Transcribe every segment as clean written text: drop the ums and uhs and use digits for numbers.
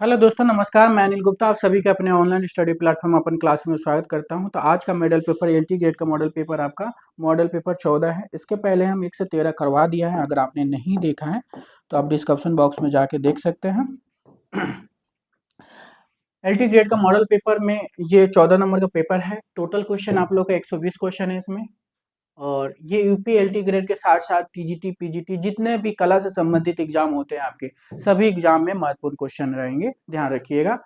Hello दोस्तों, नमस्कार। मैं अनिल गुप्ता आप सभी का अपने ऑनलाइन स्टडी प्लेटफॉर्म अपन क्लास में स्वागत करता हूं। तो आज का मॉडल पेपर एनटी ग्रेड का मॉडल पेपर आपका मॉडल पेपर 14 है। इसके पहले हम 1 से 13 करवा दिया है। अगर आपने नहीं देखा है तो आप डिस्क्रिप्शन बॉक्स में जाके देख सकते हैं। एलटी ग्रेड का मॉडल पेपर में ये 14 नंबर का पेपर है। टोटल क्वेश्चन आप लोग का 120 क्वेश्चन है इसमें। और ये यूपी एलटी ग्रेड के साथ साथ टीजीटी पीजीटी जितने भी कला से संबंधित एग्जाम होते हैं आपके सभी एग्जाम में महत्वपूर्ण क्वेश्चन रहेंगे, ध्यान रखिएगा।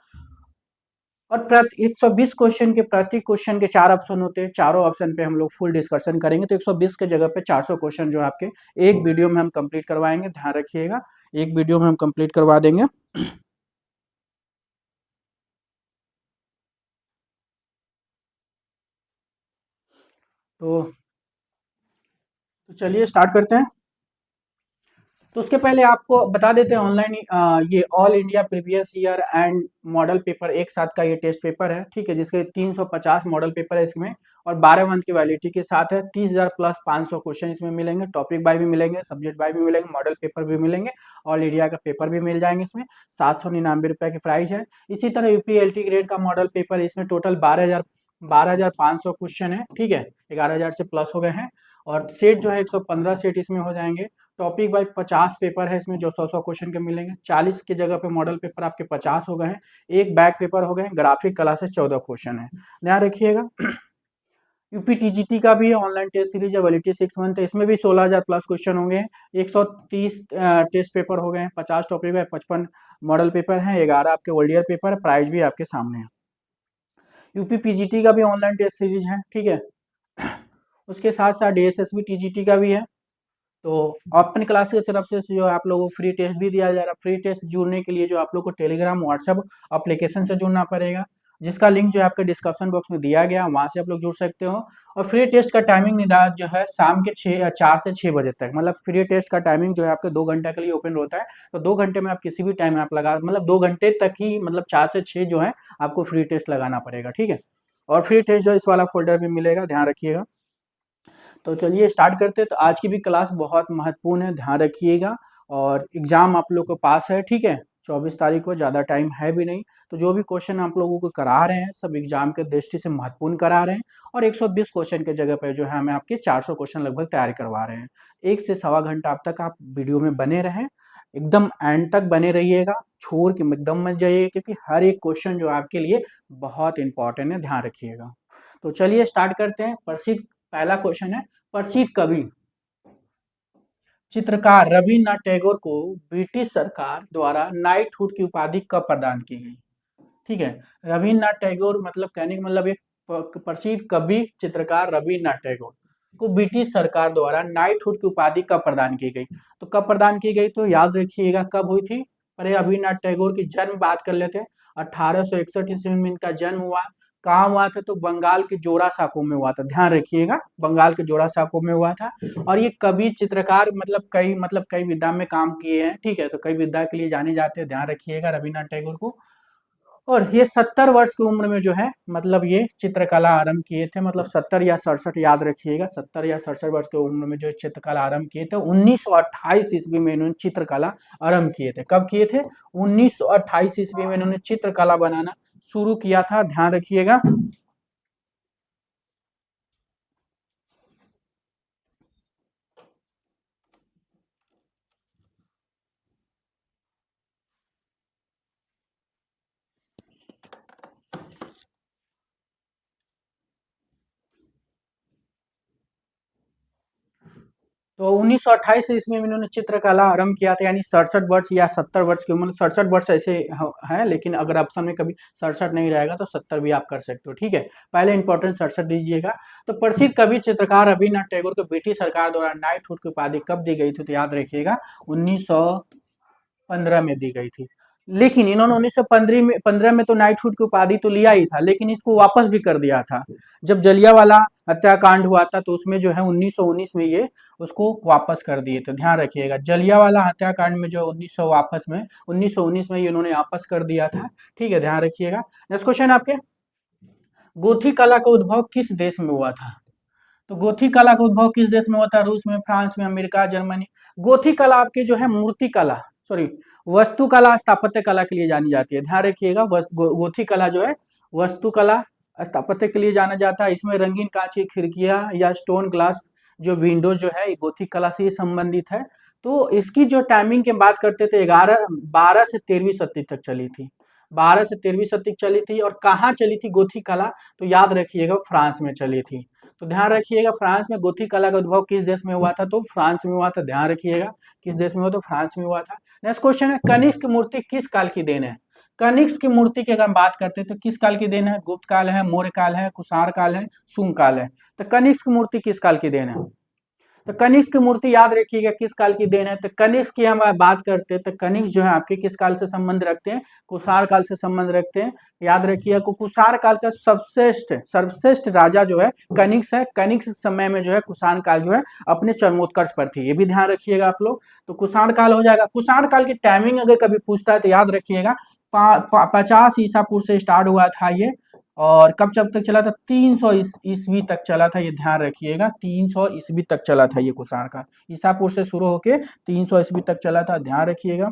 और प्रति 120 क्वेश्चन के प्रति क्वेश्चन के 4 ऑप्शन होते हैं। चारों ऑप्शन पे हम लोग फुल डिस्कशन करेंगे। तो 120 के जगह पे 400 क्वेश्चन जो आपके एक वीडियो में हम कंप्लीट करवाएंगे, ध्यान रखिएगा। एक वीडियो में हम कंप्लीट करवा देंगे। तो चलिए स्टार्ट करते हैं। तो उसके पहले आपको बता देते हैं ऑनलाइन ये all India previous year and model paper एक साथ का ये टेस्ट पेपर है, ठीक है, जिसके 350 मॉडल पेपर है इसमें और 12 मंथ की वैलिडिटी के साथ है। 30,000 प्लस 500 क्वेश्चन इसमें मिलेंगे। टॉपिक बाय भी मिलेंगे, सब्जेक्ट बाय भी मिलेंगे, मॉडल पेपर भी मिलेंगे, ऑल इंडिया का पेपर भी मिल जाएंगे इसमें। 799 रुपये की प्राइस है। इसी तरह यूपी एलटी ग्रेड का मॉडल पेपर इसमें टोटल 12,500 क्वेश्चन है, ठीक है, 11,000 से प्लस हो गए हैं। और सेट जो है 115 सेट इसमें हो जाएंगे। टॉपिक वाइज 50 पेपर है इसमें जो 100 क्वेश्चन के मिलेंगे। 40 की जगह पे मॉडल पेपर आपके 50 हो गए हैं। एक बैक पेपर हो गए। ग्राफिक कला से 14 क्वेश्चन है, ध्यान रखिएगा। यूपी टीजीटी का भी है, ऑनलाइन टेस्ट सीरीज है, वैलिडिटी 6 मंथ है। इसमें भी 16,000 प्लस क्वेश्चन होंगे। 130 टेस्ट पेपर हो गए हैं। 50 टॉपिक है, 55 मॉडल पेपर है, 11 आपके ओल्ड ईयर पेपर है। प्राइस भी आपके सामने है। यूपी पीजीटी का भी ऑनलाइन टेस्ट सीरीज है, ठीक है। उसके साथ साथ डीएसएसबी टीजीटी का भी है। तो ओपन क्लास की तरफ से जो आप लोगों को फ्री टेस्ट भी दिया जा रहा है। फ्री टेस्ट जुड़ने के लिए जो आप लोग को टेलीग्राम व्हाट्सएप एप्लीकेशन से जुड़ना पड़ेगा, जिसका लिंक जो है आपके डिस्क्रिप्शन बॉक्स में दिया गया, वहां से आप लोग जुड़ सकते हो। और फ्री टेस्ट का टाइमिंग निर्धारित जो है शाम के 4 से 6 बजे तक, मतलब फ्री टेस्ट का टाइमिंग जो है आपके 2 घंटे के लिए ओपन होता है। तो 2 घंटे में आप किसी भी टाइम आप लगा, मतलब 2 घंटे तक ही, मतलब 4 से 6 जो है आपको फ्री टेस्ट लगाना पड़ेगा, ठीक है। और फ्री टेस्ट जो इस वाला फोल्डर भी मिलेगा, ध्यान रखिएगा। तो चलिए स्टार्ट करते हैं। तो आज की भी क्लास बहुत महत्वपूर्ण है, ध्यान रखिएगा। और एग्जाम आप लोग को पास है, ठीक है, 24 तारीख को, ज़्यादा टाइम है भी नहीं। तो जो भी क्वेश्चन आप लोगों को करा रहे हैं सब एग्जाम के दृष्टि से महत्वपूर्ण करा रहे हैं। और 120 क्वेश्चन के जगह पर जो है हमें आपके 400 क्वेश्चन लगभग तैयार करवा रहे हैं। 1 से सवा घंटा अब तक आप वीडियो में बने रहें, एकदम एंड तक बने रहिएगा, छोड़ के एकदम मत जाइए, क्योंकि हर एक क्वेश्चन जो आपके लिए बहुत इंपॉर्टेंट है, ध्यान रखिएगा। तो चलिए स्टार्ट करते हैं। प्रसिद्ध पहला क्वेश्चन है, प्रसिद्ध कवि चित्रकार रविन्द्रनाथ टैगोर को ब्रिटिश सरकार द्वारा नाइटहुड की उपाधि कब प्रदान की गई? ठीक है, रविन्द्रनाथ टैगोर मतलब कहने का मतलब एक प्रसिद्ध कवि चित्रकार रविन्द्रनाथ टैगोर को ब्रिटिश सरकार द्वारा नाइटहुड की उपाधि कब प्रदान की गई? तो कब प्रदान की गई, तो याद रखिएगा कब हुई थी। पहले रविन्द्रनाथ टैगोर की जन्म बात कर लेते हैं। 1861 ईस्वी में इनका जन्म हुआ। कहाँ हुआ था, तो बंगाल के जोरासांको में हुआ था, ध्यान रखिएगा, बंगाल के जोरासांको में हुआ था। और ये कवि चित्रकार मतलब कई विधा में काम किए हैं, ठीक है, तो कई विधा के लिए जाने जाते हैं, ध्यान रखिएगा रविन्द्रनाथ टैगोर को। और ये 70 वर्ष की उम्र में जो है मतलब ये चित्रकला आरंभ किए थे, मतलब 70 या 67, याद रखिएगा, 70 या 67 वर्ष की उम्र में जो चित्रकला आरंभ किए थे। 1928 ईस्वी में इन्होंने चित्रकला आरंभ किए थे। कब किए थे? 1928 ईस्वी में इन्होंने चित्रकला बनाना शुरू किया था, ध्यान रखिएगा। तो 1928 ईस्वी में इन्होंने चित्रकला आरंभ किया था, यानी 67 वर्ष या 70 वर्ष की उम्र। 67 वर्ष ऐसे है, लेकिन अगर ऑप्शन में कभी 67 नहीं रहेगा तो 70 भी आप कर सकते हो, ठीक है। पहले इंपॉर्टेंट 67 दीजिएगा। तो प्रसिद्ध कवि चित्रकार रविन्द्रनाथ टैगोर को ब्रिटिश सरकार द्वारा नाइटहुड की उपाधि कब दी गई थी, तो याद रखिएगा 1915 में दी गई थी। लेकिन इन्होंने 1915 में तो नाइटहुड की उपाधि तो लिया ही था, लेकिन इसको वापस भी कर दिया था। जब जलियांवाला हत्याकांड हुआ था तो उसमें जो है 1919 में ये उसको वापस कर दिए थे, ध्यान रखिएगा। जलियांवाला हत्याकांड में जो 1919 में ये इन्होंने वापस कर दिया था, ठीक है, ध्यान रखिएगा। नेक्स्ट क्वेश्चन आपके, गोथी कला का उद्भव किस देश में हुआ था? तो गोथी कला का उद्भव किस देश में हुआ था? रूस में, फ्रांस में, अमेरिका, जर्मनी। गोथी कला आपकी जो है मूर्ति कला, सॉरी, वस्तुकला स्थापत्य कला के लिए जानी जाती है, ध्यान रखिएगा। गोथी कला जो है वस्तुकला स्थापत्य के लिए जाना जाता है। इसमें रंगीन कांच की खिड़कियां या स्टोन ग्लास जो विंडोज जो है गोथिक कला से ही संबंधित है। तो इसकी जो टाइमिंग की बात करते थे 12 से 13वीं शताब्दी तक चली थी, 12 से 13वीं शताब्दी चली थी। और कहाँ चली थी गोथिक कला, तो याद रखिएगा फ्रांस में चली थी। तो ध्यान रखिएगा फ्रांस में गोथिक कला का उद्भव किस देश में हुआ था, तो फ्रांस में हुआ था। ध्यान रखिएगा किस देश में हुआ, तो फ्रांस में हुआ था। नेक्स्ट क्वेश्चन है, कनिष्क मूर्ति किस काल की देन है। कनिष्क की मूर्ति की अगर हम बात करते हैं तो किस काल की देन है, गुप्त काल है, मौर्य काल है, कुषाण काल है, शुंग काल है। तो कनिष्क मूर्ति किस काल की देन है, तो कनिष्क की मूर्ति याद रखिएगा किस काल की देन है। तो कनिष्क की हम बात करते हैं तो कनिष्क जो है आपके किस काल से संबंध रखते हैं, कुषाण काल से संबंध रखते हैं। याद रखिएगा कुषाण काल का सर्वश्रेष्ठ राजा जो है कनिष्क है। कनिष्क समय में जो है कुषाण काल जो है अपने चरमोत्कर्ष पर थी, ये भी ध्यान रखिएगा आप लोग। तो कुषाण काल हो जाएगा। कुषाण काल की टाइमिंग अगर कभी पूछता है तो याद रखिएगा 50 ईसा पूर्व से स्टार्ट हुआ था ये, और कब जब तक चला था, 300 ईस्वी तक चला था, ये ध्यान रखिएगा। 300 ईस्वी तक चला था ये कुषाण काल, ईसापुर से शुरू होके 300 ईस्वी तक चला था, ध्यान रखिएगा।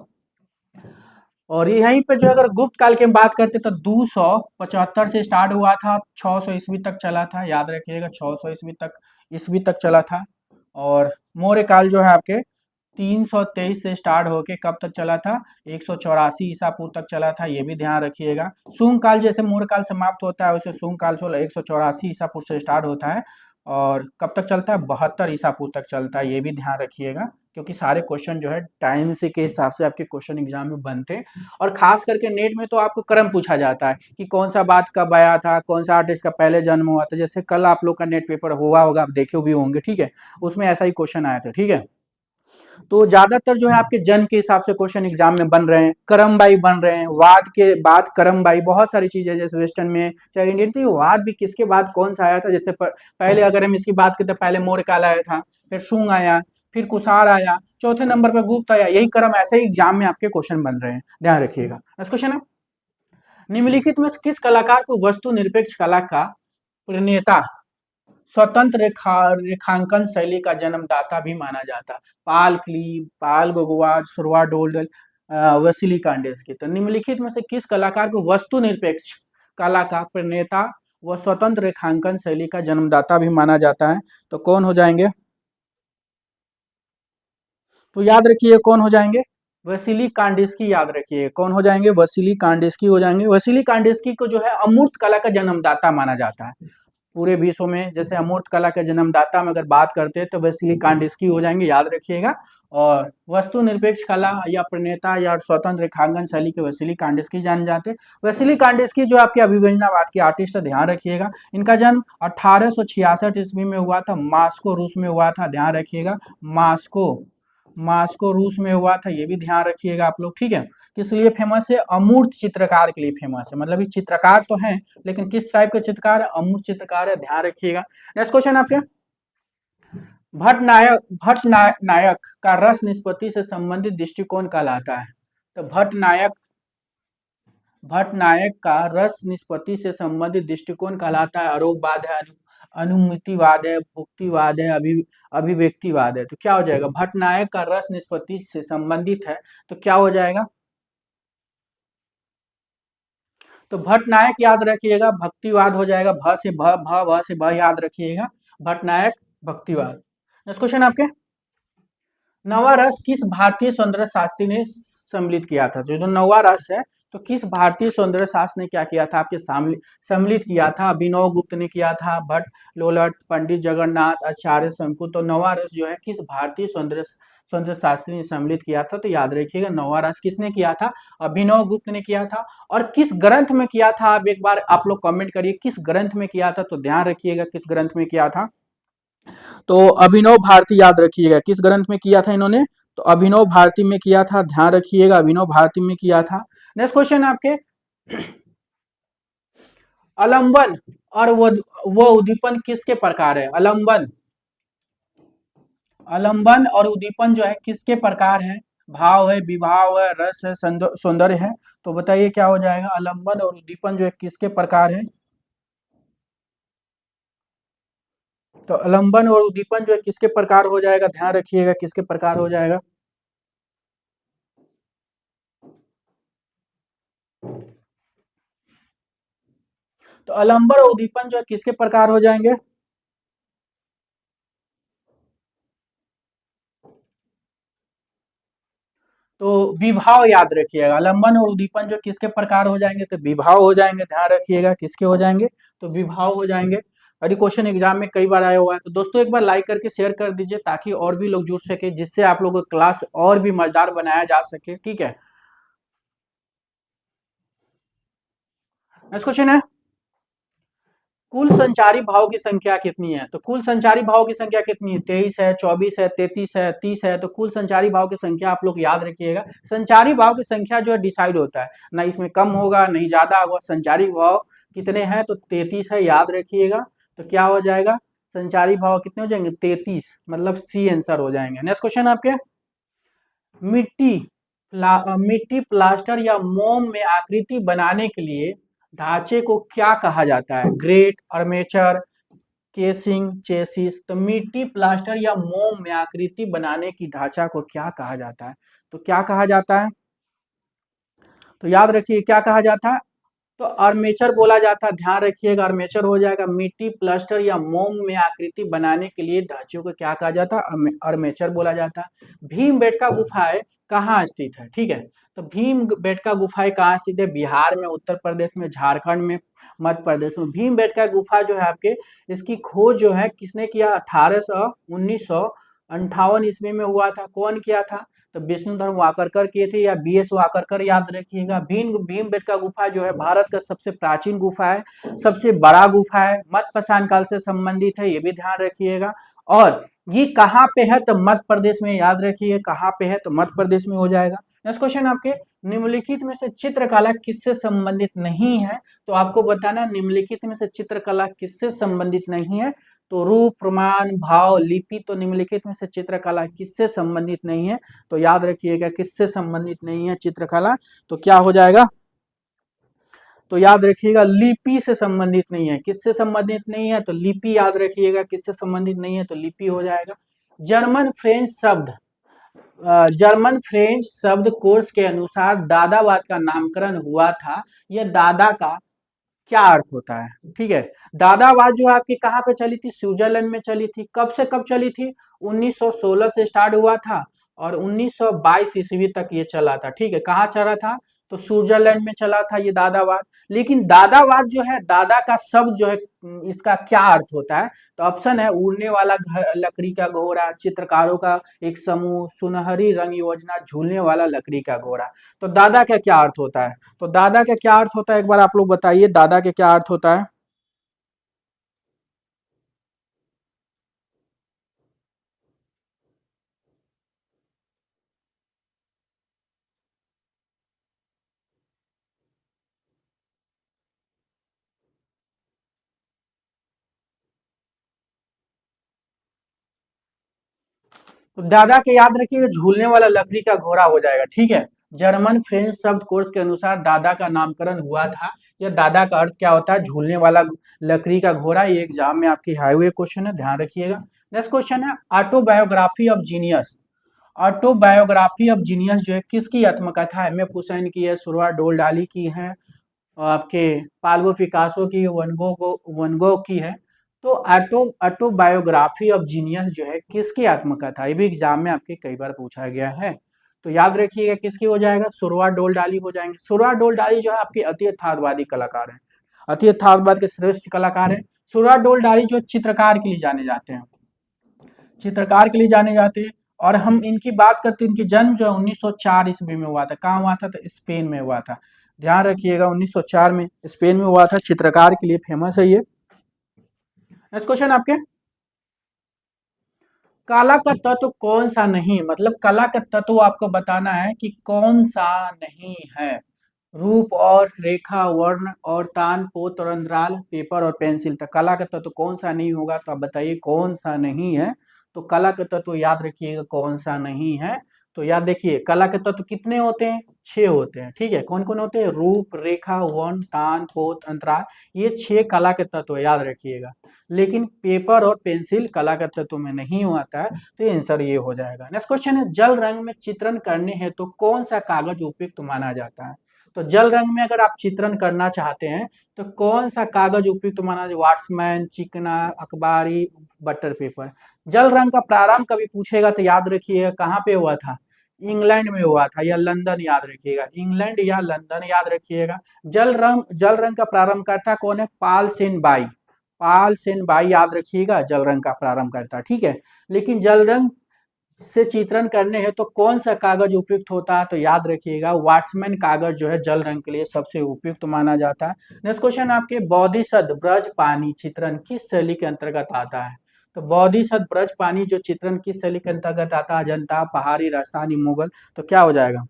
और यहीं पे जो अगर गुप्त काल की हम बात करते तो 275 से स्टार्ट हुआ था, 600 ईस्वी तक चला था, याद रखिएगा 600 ईस्वी तक चला था। और मौर्य काल जो है आपके 323 से स्टार्ट होके कब तक चला था, 184 ईसा पूर्व तक चला था, ये भी ध्यान रखिएगा। शुंग काल जैसे मौर्य काल समाप्त होता है वैसे शुंग काल 184 ईसा पूर्व से स्टार्ट होता है, और कब तक चलता है, 72 ईसा पूर्व तक चलता है, ये भी ध्यान रखिएगा। क्योंकि सारे क्वेश्चन जो है टाइम से के हिसाब से आपके क्वेश्चन एग्जाम में बनते हैं। और खास करके नेट में तो आपको क्रम पूछा जाता है कि कौन सा बात कब आया था, कौन सा आर्टिस्ट का पहले जन्म हुआ था। जैसे कल आप लोग का नेट पेपर हुआ होगा, आप देखे भी होंगे, ठीक है, उसमें ऐसा ही क्वेश्चन आया था, ठीक है। तो ज्यादातर जो है आपके जन्म के हिसाब से क्वेश्चन एग्जाम में बन रहे हैं, क्रमबाई बन रहे हैं, वाद के बाद क्रमबाई, बहुत सारी चीजें जैसे वेस्टर्न में चाहे इंडियन, तो वाद भी किसके बाद कौन सा आया था। जैसे पहले अगर हम इसकी बात करें तो पहले मौर्य काल आया था, फिर शुंग आया, फिर कुषाण आया, चौथे नंबर पर गुप्त आया, यही क्रम ऐसे ही एग्जाम में आपके क्वेश्चन बन रहे हैं, ध्यान रखिएगा। नेक्स्ट क्वेश्चन है, निम्नलिखित में किस कलाकार को वस्तु निरपेक्ष कला का प्रणेता, स्वतंत्र रेखांकन शैली का जन्मदाता भी माना जाता है। पाल क्लीब, पाल गोगोवा, सुरवा डोल्डल, वसीली कांडेस्की। तो निम्नलिखित में से किस कलाकार को वस्तु निरपेक्ष कला का प्रणेता व स्वतंत्र रेखांकन शैली का जन्मदाता भी माना जाता है, तो कौन हो जाएंगे, तो याद रखिए कौन हो जाएंगे, वसीली कांडेस्की, याद रखिए कौन हो जाएंगे, वसीली कांडेस्की हो जाएंगे। वसीली कांडेस्की को जो है अमूर्त कला का जन्मदाता माना जाता है पूरे विश्व में। जैसे अमूर्त कला के जन्मदाता में अगर बात करते हैं तो वसीली कांडेस्की हो जाएंगे, याद रखिएगा। और वस्तु निरपेक्ष कला या प्रणेता या स्वतंत्र रेखांकन शैली के वसीली कांडेस्की जाने जाते हैं। वसीली कांडेस्की जो आपके अभिव्यंजनावाद के आर्टिस्ट है, ध्यान रखिएगा। इनका जन्म 1866 ईस्वी में हुआ था, मास्को रूस में हुआ था, ध्यान रखिएगा। मास्को मास्को रूस में हुआ था, ये भी ध्यान रखिएगा आप लोग, ठीक है। किस लिए फेमस है, अमूर्त चित्रकार के लिए फेमस है। मतलब ये चित्रकार तो हैं लेकिन किस टाइप के चित्रकार है, अमूर्त चित्रकार है, ध्यान रखिएगा। नेक्स्ट क्वेश्चन आपके, भट्ट नायक का रस निष्पत्ति से संबंधित दृष्टिकोण कहलाता है। तो भट्ट नायक का रस निष्पत्ति से संबंधित दृष्टिकोण कहलाता है आरोपवाद है, अनुमितिवाद है, भुक्तिवाद है, अभिव्यक्तिवाद है। तो क्या हो जाएगा, भट्ट नायक का रस निष्पत्ति से संबंधित है, तो क्या हो जाएगा, तो भट्ट नायक याद रखिएगा, भक्तिवाद हो जाएगा, भ से भ याद रखिएगा, भट्ट नायक भक्तिवाद। नेक्स्ट क्वेश्चन आपके, नवा रस किस भारतीय सौंदर्य शास्त्री ने सम्मिलित किया था। जो नवा रस है तो किस भारतीय सौंदर्य शास्त्र ने क्या किया था, आपके सम्मिलित किया था। अभिनव गुप्त ने किया था, भट्ट लोलट, पंडित जगन्नाथ, आचार्य शंकु। तो नवा रस जो है किस भारतीय सौंदर्य शास्त्री ने सम्मिलित किया था, तो याद रखिएगा नवा रस किसने किया था, अभिनव गुप्त ने किया था। और किस ग्रंथ में किया था, आप एक बार आप लोग कमेंट करिए किस ग्रंथ में किया था, तो ध्यान रखिएगा किस ग्रंथ में किया था, तो अभिनव भारती, याद रखिएगा किस ग्रंथ में किया था इन्होंने, तो अभिनव भारती में किया था, ध्यान रखिएगा अभिनव भारती में किया था। नेक्स्ट क्वेश्चन आपके, अलंबन और वो उद्दीपन किसके प्रकार है, अलंबन और उद्दीपन जो है किसके प्रकार है, भाव है, विभाव है, रस है, सौंदर्य है। तो बताइए क्या हो जाएगा, अलंबन और उद्दीपन जो है किसके प्रकार है, तो अलंबन और उद्दीपन जो है किसके प्रकार हो जाएगा, ध्यान रखिएगा किसके प्रकार हो जाएगा। तो अलंबर और उद्दीपन जो है किसके प्रकार हो जाएंगे? तो विभाव याद रखिएगा, आलम्बन और उद्दीपन जो किसके प्रकार हो जाएंगे? तो विभाव हो जाएंगे, ध्यान रखिएगा किसके हो जाएंगे? तो विभाव हो जाएंगे। और ये क्वेश्चन एग्जाम में कई बार आया हुआ है। तो दोस्तों एक बार लाइक करके शेयर कर दीजिए ताकि और भी लोग जुड़ सके, जिससे आप लोगों को क्लास और भी मजेदार बनाया जा सके, ठीक है। नेक्स्ट क्वेश्चन है, कुल संचारी भाव की संख्या कितनी है? तो कुल संचारी भाव की संख्या कितनी है? 23 है, 24 है, 33 है, 30 है। तो कुल संचारी भाव की संख्या आप लोग याद रखिएगा। संचारी भाव की संख्या जो है डिसाइड होता है, ना इसमें कम होगा नहीं ज्यादा होगा। संचारी भाव कितने हैं? तो 33 है, याद रखिएगा। तो क्या हो जाएगा? संचारी भाव कितने हो जाएंगे? 33, मतलब सी आंसर हो जाएंगे। नेक्स्ट क्वेश्चन आपके, मिट्टी मिट्टी प्लास्टर या मोम में आकृति बनाने के लिए ढांचे को क्या कहा जाता है? Great, armature, casing, chassis. तो मिट्टी प्लास्टर या मोम में आकृति बनाने की ढांचा को क्या कहा जाता है? तो क्या कहा जाता है? तो याद रखिए क्या कहा जाता है? तो आर्मेचर बोला जाता है, ध्यान रखिएगा आर्मेचर हो जाएगा। मिट्टी प्लास्टर या मोम में आकृति बनाने के लिए ढांचों को क्या कहा जाता है? आर्मेचर बोला जाता है। भीमबेटका गुफाएं कहाँ स्थित है? ठीक है, तो भीमबेटका गुफाएं कहाँ स्थित है? बिहार में, उत्तर प्रदेश में, झारखंड में, मध्य प्रदेश में। भीमबेटका गुफा जो है आपके, इसकी खोज जो है किसने किया? 1958 ईस्वी में हुआ था। कौन किया था? तो विष्णुधर वाकरकर किए थे, या बीएस वाकरकर, याद रखिएगा। भीमबेटका गुफा जो है भारत का सबसे प्राचीन गुफा है, सबसे बड़ा गुफा है, मध्य पाषाण काल से संबंधित है, ये भी ध्यान रखिएगा। और ये कहाँ पे है? तो मध्य प्रदेश में, याद रखिए कहाँ पे है? तो मध्य प्रदेश में हो जाएगा। नेक्स्ट क्वेश्चन आपके, निम्नलिखित में से चित्रकला किससे संबंधित नहीं है? तो आपको बताना निम्नलिखित में से चित्रकला किससे संबंधित नहीं है? तो रूप, प्रमाण, भाव, लिपि। तो निम्नलिखित में से चित्रकला किससे संबंधित नहीं है? तो याद रखिएगा किससे संबंधित नहीं है चित्रकला? तो क्या हो जाएगा? तो याद रखिएगा लिपि से संबंधित नहीं है। किससे संबंधित नहीं है? तो लिपि, याद रखिएगा किससे संबंधित नहीं है? तो लिपि हो जाएगा। जर्मन फ्रेंच शब्द जर्मन फ्रेंच शब्द कोर्स के अनुसार दादावाद का नामकरण हुआ था। यह दादा का क्या अर्थ होता है? ठीक है, दादावाद जो है आपकी कहाँ पे चली थी? स्विट्जरलैंड में चली थी। कब से कब चली थी? 1916 से स्टार्ट हुआ था और 1922 ईस्वी तक ये चला था। ठीक है, कहाँ चला था? तो स्विट्जरलैंड में चला था ये दादावाद। लेकिन दादावाद जो है, दादा का शब्द जो है, इसका क्या अर्थ होता है? तो ऑप्शन है उड़ने वाला घर, लकड़ी का घोड़ा, चित्रकारों का एक समूह, सुनहरी रंग योजना, झूलने वाला लकड़ी का घोड़ा। तो दादा का क्या अर्थ होता है? तो दादा का क्या अर्थ होता है, एक बार आप लोग बताइए, दादा के क्या अर्थ होता है? तो दादा के याद रखिएगा झूलने वाला लकड़ी का घोड़ा हो जाएगा। ठीक है, जर्मन फ्रेंच शब्द कोर्स के अनुसार दादा का नामकरण हुआ था। यह दादा का अर्थ क्या होता है? झूलने वाला लकड़ी का घोड़ा। ये एग्जाम में आपकी हाईवे क्वेश्चन है, ध्यान रखिएगा। नेक्स्ट क्वेश्चन है, autobiography of genius. Autobiography of genius जो है किसकी आत्मकथा है? एम एफ हुसैन की है, सुरवा डोलडाली की है, आपके पाब्लो पिकासो की, वनगो की है। तो ऑटोबायोग्राफी ऑफ जीनियस जो है किसकी आत्मकथा? ये भी एग्जाम में आपके कई बार पूछा गया है। तो याद रखिएगा किसकी हो जाएगा? सुरवा डोलडाली हो जाएंगे। सुरवा डोलडाली जो है आपके अति यथार्थवादी कलाकार है, अति यथार्थवाद के श्रेष्ठ कलाकार है। सुरवा डोलडाली जो चित्रकार के लिए जाने जाते हैं, चित्रकार के लिए जाने जाते हैं। और हम इनकी बात करते हैं, इनकी जन्म जो है 1904 ईस्वी में हुआ था। कहाँ हुआ था? तो स्पेन में हुआ था। ध्यान रखिएगा 1904 में स्पेन में हुआ था। चित्रकार के लिए फेमस है ये। नेक्स्ट क्वेश्चन आपके, कला का तत्व कौन सा नहीं, मतलब कला का तत्व आपको बताना है कि कौन सा नहीं है। रूप और रेखा, वर्ण और तान, पोत और अंतराल, पेपर और पेंसिल। तो कला का तत्व कौन सा नहीं होगा? तो आप बताइए कौन सा नहीं है? तो कला का तत्व याद रखिएगा कौन सा नहीं है। तो याद देखिए कला के तत्व कितने होते हैं? 6 होते हैं। ठीक है, कौन कौन होते हैं? रूप, रेखा, वर्ण, तान, पोत, अंतराल। ये 6 कला के तत्व याद रखिएगा। लेकिन पेपर और पेंसिल कला के तत्व में नहीं आता है। तो आंसर ये हो जाएगा। नेक्स्ट क्वेश्चन है, जल रंग में चित्रण करने हेतु तो कौन सा कागज उपयुक्त माना जाता है? तो जल रंग में अगर आप चित्रण करना चाहते हैं तो कौन सा कागज उपयुक्त माना जाए? वाटरमैन, चिकना, अखबारी, बटर पेपर। जल रंग का प्रारंभ कभी पूछेगा तो याद रखिएगा कहाँ पे हुआ था? इंग्लैंड में हुआ था या लंदन, याद रखिएगा इंग्लैंड या लंदन याद रखिएगा। जल रंग का प्रारंभ करता कौन है? पाल सेन बाई। पाल सेन बाई याद रखिएगा जल रंग का प्रारंभ करता, ठीक है। लेकिन जल रंग से चित्रण करने हैं तो कौन सा कागज उपयुक्त होता है? तो याद रखिएगा वाटरमैन कागज जो है जल रंग के लिए सबसे उपयुक्त माना जाता है। नेक्स्ट क्वेश्चन आपके, बोधिसत्व ब्रज पानी चित्रण किस शैली के अंतर्गत आता है? तो बोधिसत्व ब्रज पानी जो चित्रण किस शैली के अंतर्गत आता है? अजंता, पहाड़ी, राजस्थानी, मुगल। तो क्या हो जाएगा?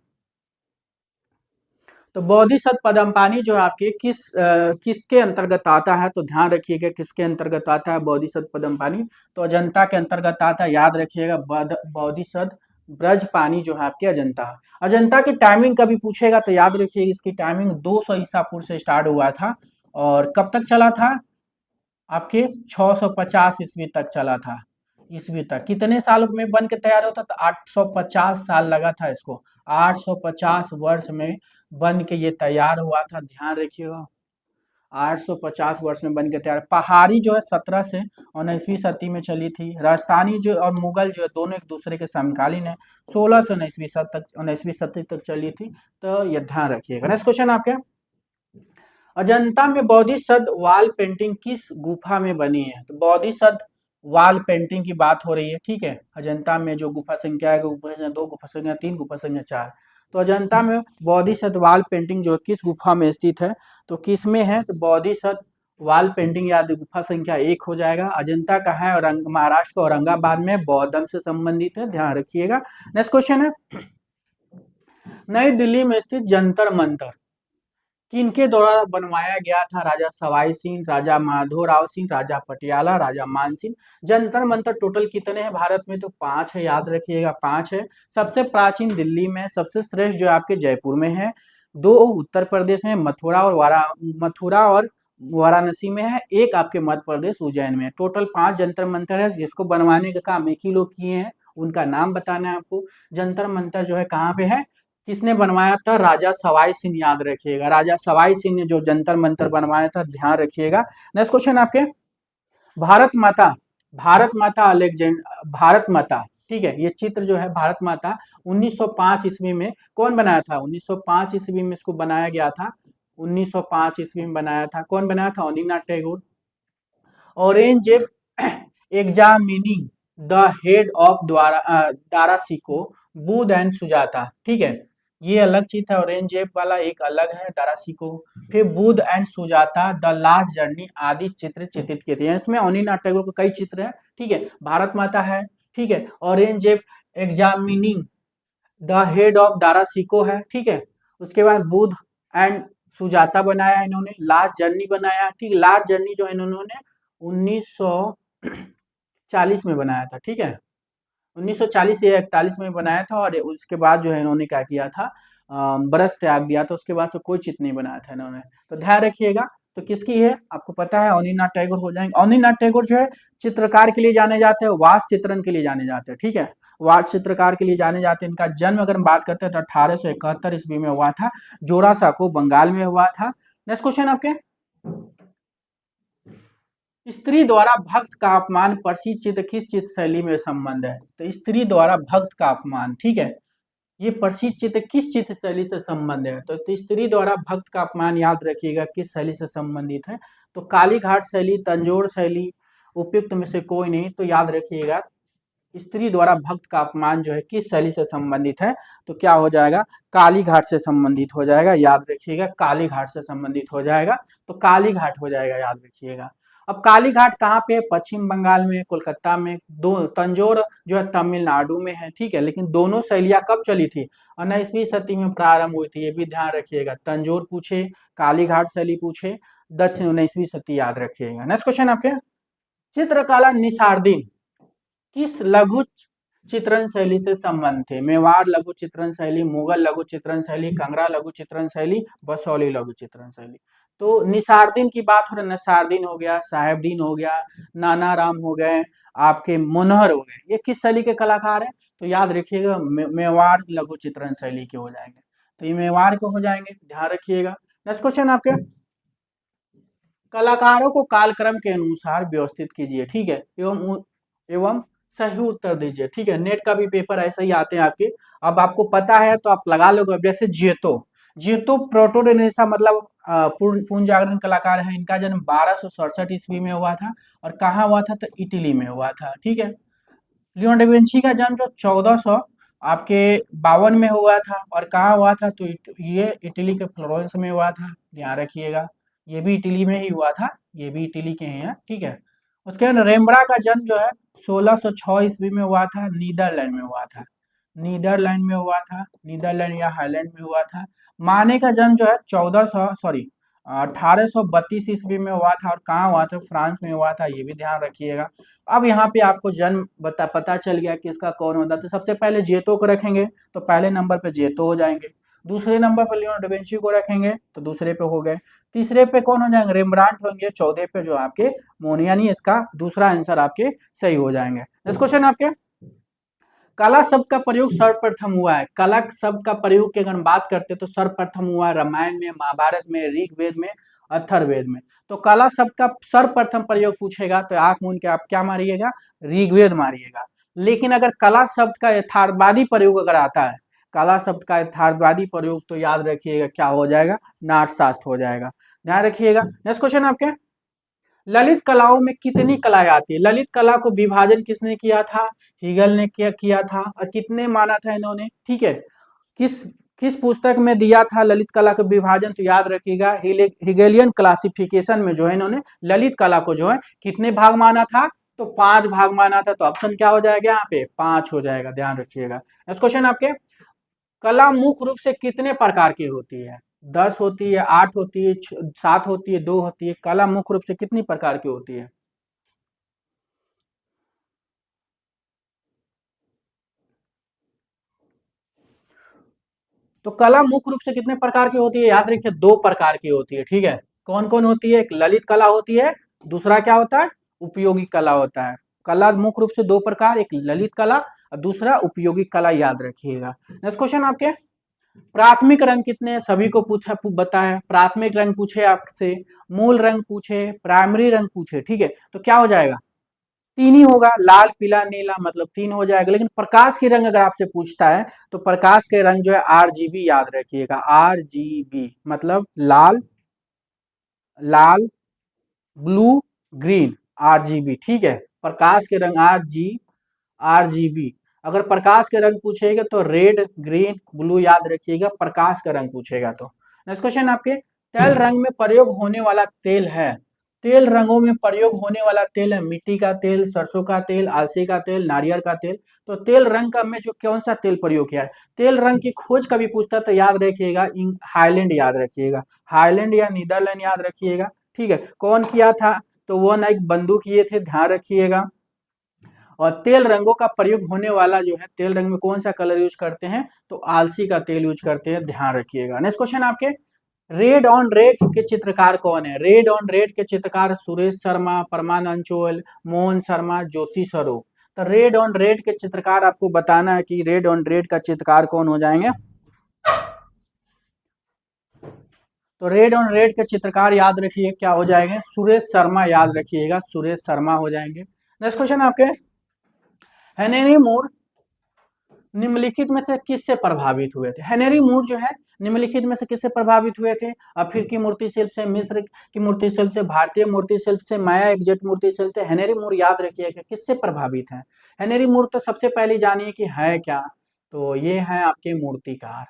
तो बोधिसत्व पदमपानी जो आपके किसके अंतर्गत आता है? तो ध्यान रखिएगा किसके अंतर्गत आता है बोधिसत्व पदमपानी? तो अजंता के अंतर्गत आता है, याद रखिएगा बोधिसत्व ब्रज पानी जो है आपके अजंता। अजंता की टाइमिंग कभी पूछेगा तो याद रखिएगा इसकी टाइमिंग 200 ईसा पूर्व से स्टार्ट हुआ था और कब तक चला था? आपके 650 ईस्वी तक चला था। ईस्वी तक कितने साल में बन के तैयार होता? तो 850 साल लगा था इसको। 850 वर्ष में बन के ये तैयार हुआ था, ध्यान रखिएगा। 850 वर्ष में बन के तैयार। पहाड़ी जो है 17 से 19वीं सदी में चली थी। राजस्थानी जो और मुगल जो है दोनों एक दूसरे के समकालीन है। 16 से 19वीं सदी तक चली थी। तो ये ध्यान रखिएगा। नेक्स्ट क्वेश्चन आपके, अजंता में बोधिसत्व वॉल पेंटिंग किस गुफा में बनी है? तो बोधिसत्व वॉल पेंटिंग की बात हो रही है, ठीक है। अजंता में जो गुफा संख्या है, गुफा संख्या 2, गुफा संख्या 3, गुफा संख्या 4। तो अजंता में बोधिसत्व वॉल पेंटिंग जो किस गुफा में स्थित है? तो किस में है? तो बोधिसत्व वॉल पेंटिंग याद गुफा संख्या 1 हो जाएगा। अजंता का है और महाराष्ट्र के औरंगाबाद में बौद्ध से संबंधित है, ध्यान रखिएगा। नेक्स्ट क्वेश्चन है, नई दिल्ली में स्थित जंतर मंतर किनके द्वारा बनवाया गया था? राजा सवाई सिंह, राजा माधोराव सिंह, राजा पटियाला, राजा मान सिंह। जंतर मंतर टोटल कितने हैं भारत में? तो 5 है, याद रखिएगा 5 है। सबसे प्राचीन दिल्ली में, सबसे श्रेष्ठ जो आपके जयपुर में है, 2 उत्तर प्रदेश में मथुरा और वाराणसी में है, एक आपके मध्य प्रदेश उज्जैन में है। टोटल 5 जंतर मंतर है जिसको बनवाने का काम एक ही लोग किए हैं, उनका नाम बताना है आपको। जंतर मंतर जो है कहाँ पे है, किसने बनवाया था? राजा सवाई सिंह, याद रखिएगा राजा सवाई सिंह ने जो जंतर मंतर बनवाया था, ध्यान रखिएगा। नेक्स्ट क्वेश्चन आपके, भारत माता, भारत माता, ठीक है, ये चित्र जो है भारत माता 1905 ईस्वी में कौन बनाया था? 1905 ईस्वी में इसको बनाया गया था। 1905 ईस्वी में बनाया था, कौन बनाया था? अनिनाथ Tagore. Aurangzeb examining the head of Dara Shikoh, Buddha and Sujata, ठीक है, ये अलग चीज है। औरंगजेब वाला एक अलग है, दारासी को। फिर Buddha and Sujata the last journey आदि चित्र चित्रित किए थे। इसमें अनिनाथ टैगोर के कई चित्र हैं, ठीक है। भारत माता है, ठीक है। Aurangzeb examining the head of Dara Shikoh है, ठीक है। उसके बाद बुध एंड सुजाता बनाया है इन्होंने। लास्ट जर्नी बनाया, ठीक। लास्ट जर्नी जो है इन्होंने 1940 में बनाया था, ठीक है। 1940 या 41 में बनाया था और उसके बाद जो है इन्होंने क्या किया था, बरस त्याग दिया था। उसके बाद से कोई चित्र नहीं बनाया था इन्होंने। तो ध्यान रखिएगा। तो किसकी है आपको पता है, अनिनाथ टैगोर हो जाएंगे। अनिनाथ टैगोर जो है चित्रकार के लिए जाने जाते हैं, वास्तु चित्रण के लिए जाने जाते हैं, ठीक है। वास्तु चित्रकार के लिए जाने जाते हैं। इनका जन्म अगर हम बात करते हैं तो 1871 ईस्वी में हुआ था, जोरासाको बंगाल में हुआ था। नेक्स्ट क्वेश्चन आपके, स्त्री द्वारा भक्त का अपमान प्रसिद्ध चित्र किस चित्र शैली में संबंध है? तो स्त्री द्वारा भक्त का अपमान, ठीक है, ये प्रसिद्ध चित्र किस चित्र शैली से संबंध है? तो स्त्री द्वारा भक्त का अपमान याद रखिएगा किस शैली से संबंधित है? तो काली घाट शैली, तंजोर शैली, उपयुक्त में से कोई नहीं। तो याद रखिएगा स्त्री द्वारा भक्त का अपमान जो है किस शैली से संबंधित है? तो क्या हो जाएगा, काली घाट से संबंधित हो जाएगा, याद रखिएगा काली घाट से संबंधित हो जाएगा। तो काली घाट हो जाएगा, याद रखिएगा। अब काली घाट कहाँ पे है? पश्चिम बंगाल में, कोलकाता में। दो तंजोर जो है तमिलनाडु में है, ठीक है। लेकिन दोनों शैलियां कब चली थी? 19वीं सदी में प्रारंभ हुई थी, ये भी ध्यान रखिएगा। तंजोर पूछे, काली घाट शैली पूछे, दक्षिण 19वीं सदी याद रखिएगा। नेक्स्ट क्वेश्चन आपके, चित्रकला निसारदीन किस लघु चित्रण शैली से संबंध थे? मेवाड़ लघु चित्रण शैली, मुगल लघु चित्रण शैली, कंगरा लघु चित्रण शैली, बसौली लघु चित्रण शैली। तो निसारदीन की बात हो रही, निसारदीन हो गया, साहेबदीन हो गया, नाना राम हो गए, आपके मुनहर हो गए, ये किस शैली के कलाकार हैं? तो याद रखिएगा मेवाड़ लघु चित्रण शैली के हो जाएंगे। तो ये मेवाड़ के हो जाएंगे, ध्यान रखिएगा। नेक्स्ट क्वेश्चन आपके, कलाकारों को कालक्रम के अनुसार व्यवस्थित कीजिए, ठीक है, एवं सही उत्तर दीजिए, ठीक है। नेट का भी पेपर ऐसा ही आते हैं आपके। अब आपको पता है तो आप लगा लोगे। अब जैसे जेतो, जेतो प्रोटोरेनेसा मतलब पूर्ण जागरण कलाकार है। इनका जन्म 1267 ईस्वी में हुआ था। और कहाँ हुआ था? तो इटली में हुआ था, ठीक है। लियोन डा विंची का जन्म जो 1400 आपके 52 में हुआ था। और कहाँ हुआ था? तो ये इटली के फ्लोरेंस में हुआ था, ध्यान रखिएगा। ये भी इटली में ही हुआ था, ये भी इटली के हैं, ठीक है। उसके बाद रेम्ब्रा का जन्म जो है 1606 ईस्वी में हुआ था, नीदरलैंड में हुआ था। नीदरलैंड में हुआ था, नीदरलैंड या हाईलैंड में हुआ था। माने का जन्म जो है 1832 ईस्वी में हुआ था। और कहाँ हुआ था? फ्रांस में हुआ था, ये भी ध्यान रखिएगा। अब यहाँ पे आपको जन्म पता चल गया कि इसका कौन होता है। तो सबसे पहले जेतो को रखेंगे तो पहले नंबर पे जेतो हो जाएंगे। दूसरे नंबर पर लियोनार्डो डा विंची को रखेंगे तो दूसरे पे हो गए। तीसरे पे कौन हो जाएंगे? रेम्ब्रांट होंगे। चौथे पे जो आपके मोनियानी, इसका दूसरा आंसर आपके सही हो जाएंगे। नेक्स्ट क्वेश्चन आपके, कला शब्द का प्रयोग सर्वप्रथम हुआ है। कला शब्द का प्रयोग की अगर हम बात करते हैं तो सर्वप्रथम हुआ है रामायण में, महाभारत में, ऋग्वेद में, अथर्ववेद में। तो कला शब्द का सर्वप्रथम प्रयोग पूछेगा तो आंख मूंद के आप क्या मारिएगा? ऋग्वेद मारिएगा। लेकिन अगर कला शब्द का यथार्थवादी प्रयोग अगर आता है, कला शब्द का यथार्थवादी प्रयोग, तो याद रखिएगा क्या हो जाएगा? नाट्यशास्त्र हो जाएगा, ध्यान रखिएगा। नेक्स्ट क्वेश्चन आपके, ललित कलाओं में कितनी कलाएं आती है? ललित कला को विभाजन किसने किया था? हिगल ने किया था। और कितने माना था इन्होंने, ठीक है। किस किस पुस्तक में दिया था ललित कला का विभाजन? तो याद रखिएगा हिगेलियन क्लासिफिकेशन में जो है इन्होंने ललित कला को जो है कितने भाग माना था? तो 5 भाग माना था। तो ऑप्शन क्या हो जाएगा? यहाँ पे 5 हो जाएगा, ध्यान रखिएगा। नेक्स्ट क्वेश्चन आपके, कला मुख्य रूप से कितने प्रकार की होती है? 10 होती है, 8 होती है, 7 होती है, 2 होती है? कला मुख्य रूप से कितनी प्रकार की होती है? तो कला मुख्य रूप से कितने प्रकार की होती है? याद रखिए 2 प्रकार की होती है, ठीक है। कौन कौन होती है? एक ललित कला होती है, दूसरा क्या होता है? उपयोगी कला होता है। कला मुख्य रूप से 2 प्रकार, एक ललित कला और दूसरा उपयोगी कला, याद रखिएगा। नेक्स्ट क्वेश्चन आपके, प्राथमिक रंग कितने हैं? सभी को पूछा बताया। प्राथमिक रंग पूछे आपसे, मूल रंग पूछे, प्राइमरी रंग पूछे, ठीक है। तो क्या हो जाएगा? 3 ही होगा, लाल, पीला, नीला, मतलब 3 हो जाएगा। लेकिन प्रकाश के रंग अगर आपसे पूछता है तो प्रकाश के रंग जो है आरजीबी, याद रखिएगा। आरजीबी मतलब लाल, लाल, ब्लू, ग्रीन, आरजीबी, ठीक है। प्रकाश के रंग आरजीबी। अगर प्रकाश के रंग पूछेगा तो रेड, ग्रीन, ब्लू, याद रखिएगा प्रकाश का रंग पूछेगा तो। नेक्स्ट क्वेश्चन आपके, तेल रंग में प्रयोग होने वाला तेल है। तेल रंगों में प्रयोग होने वाला तेल है मिट्टी का तेल, सरसों का तेल, अलसी का तेल, नारियल का तेल। तो तेल रंग का में जो कौन सा तेल प्रयोग किया है? तेल रंग की खोज कभी पूछता तो याद रखिएगा हाईलैंड, याद रखिएगा। हाईलैंड या नीदरलैंड, याद रखिएगा, ठीक है। कौन किया था? तो वो ना एक बंधु किए थे, ध्यान रखिएगा। और तेल रंगों का प्रयोग होने वाला जो है, तेल रंग में कौन सा कलर यूज करते हैं? तो आलसी का तेल यूज करते हैं, ध्यान रखिएगा। नेक्स्ट क्वेश्चन आपके, रेड ऑन रेड के चित्रकार कौन है? रेड ऑन रेड के चित्रकार सुरेश शर्मा, परमानंद चोल, मोहन शर्मा, ज्योति स्वरूप। तो रेड ऑन रेड के चित्रकार आपको बताना है कि रेड ऑन रेड का चित्रकार कौन हो जाएंगे? तो रेड ऑन रेड के चित्रकार याद रखिए क्या हो जाएंगे? सुरेश शर्मा, याद रखिएगा सुरेश शर्मा हो जाएंगे। नेक्स्ट क्वेश्चन आपके, हेनरी मूर निम्नलिखित में से किससे प्रभावित हुए थे? हेनरी मूर जो है निम्नलिखित में से किससे प्रभावित हुए थे? अफ्रीकी मूर्ति शिल्प से, मिस्र की मूर्ति शिल्प से, भारतीय मूर्ति शिल्प से, माया एग्जेक्ट मूर्ति शिल्प से। हेनरी मूर याद रखिएगा किससे प्रभावित है? हेनरी मूर तो सबसे पहले जानिए कि है क्या। तो ये है आपके मूर्तिकार।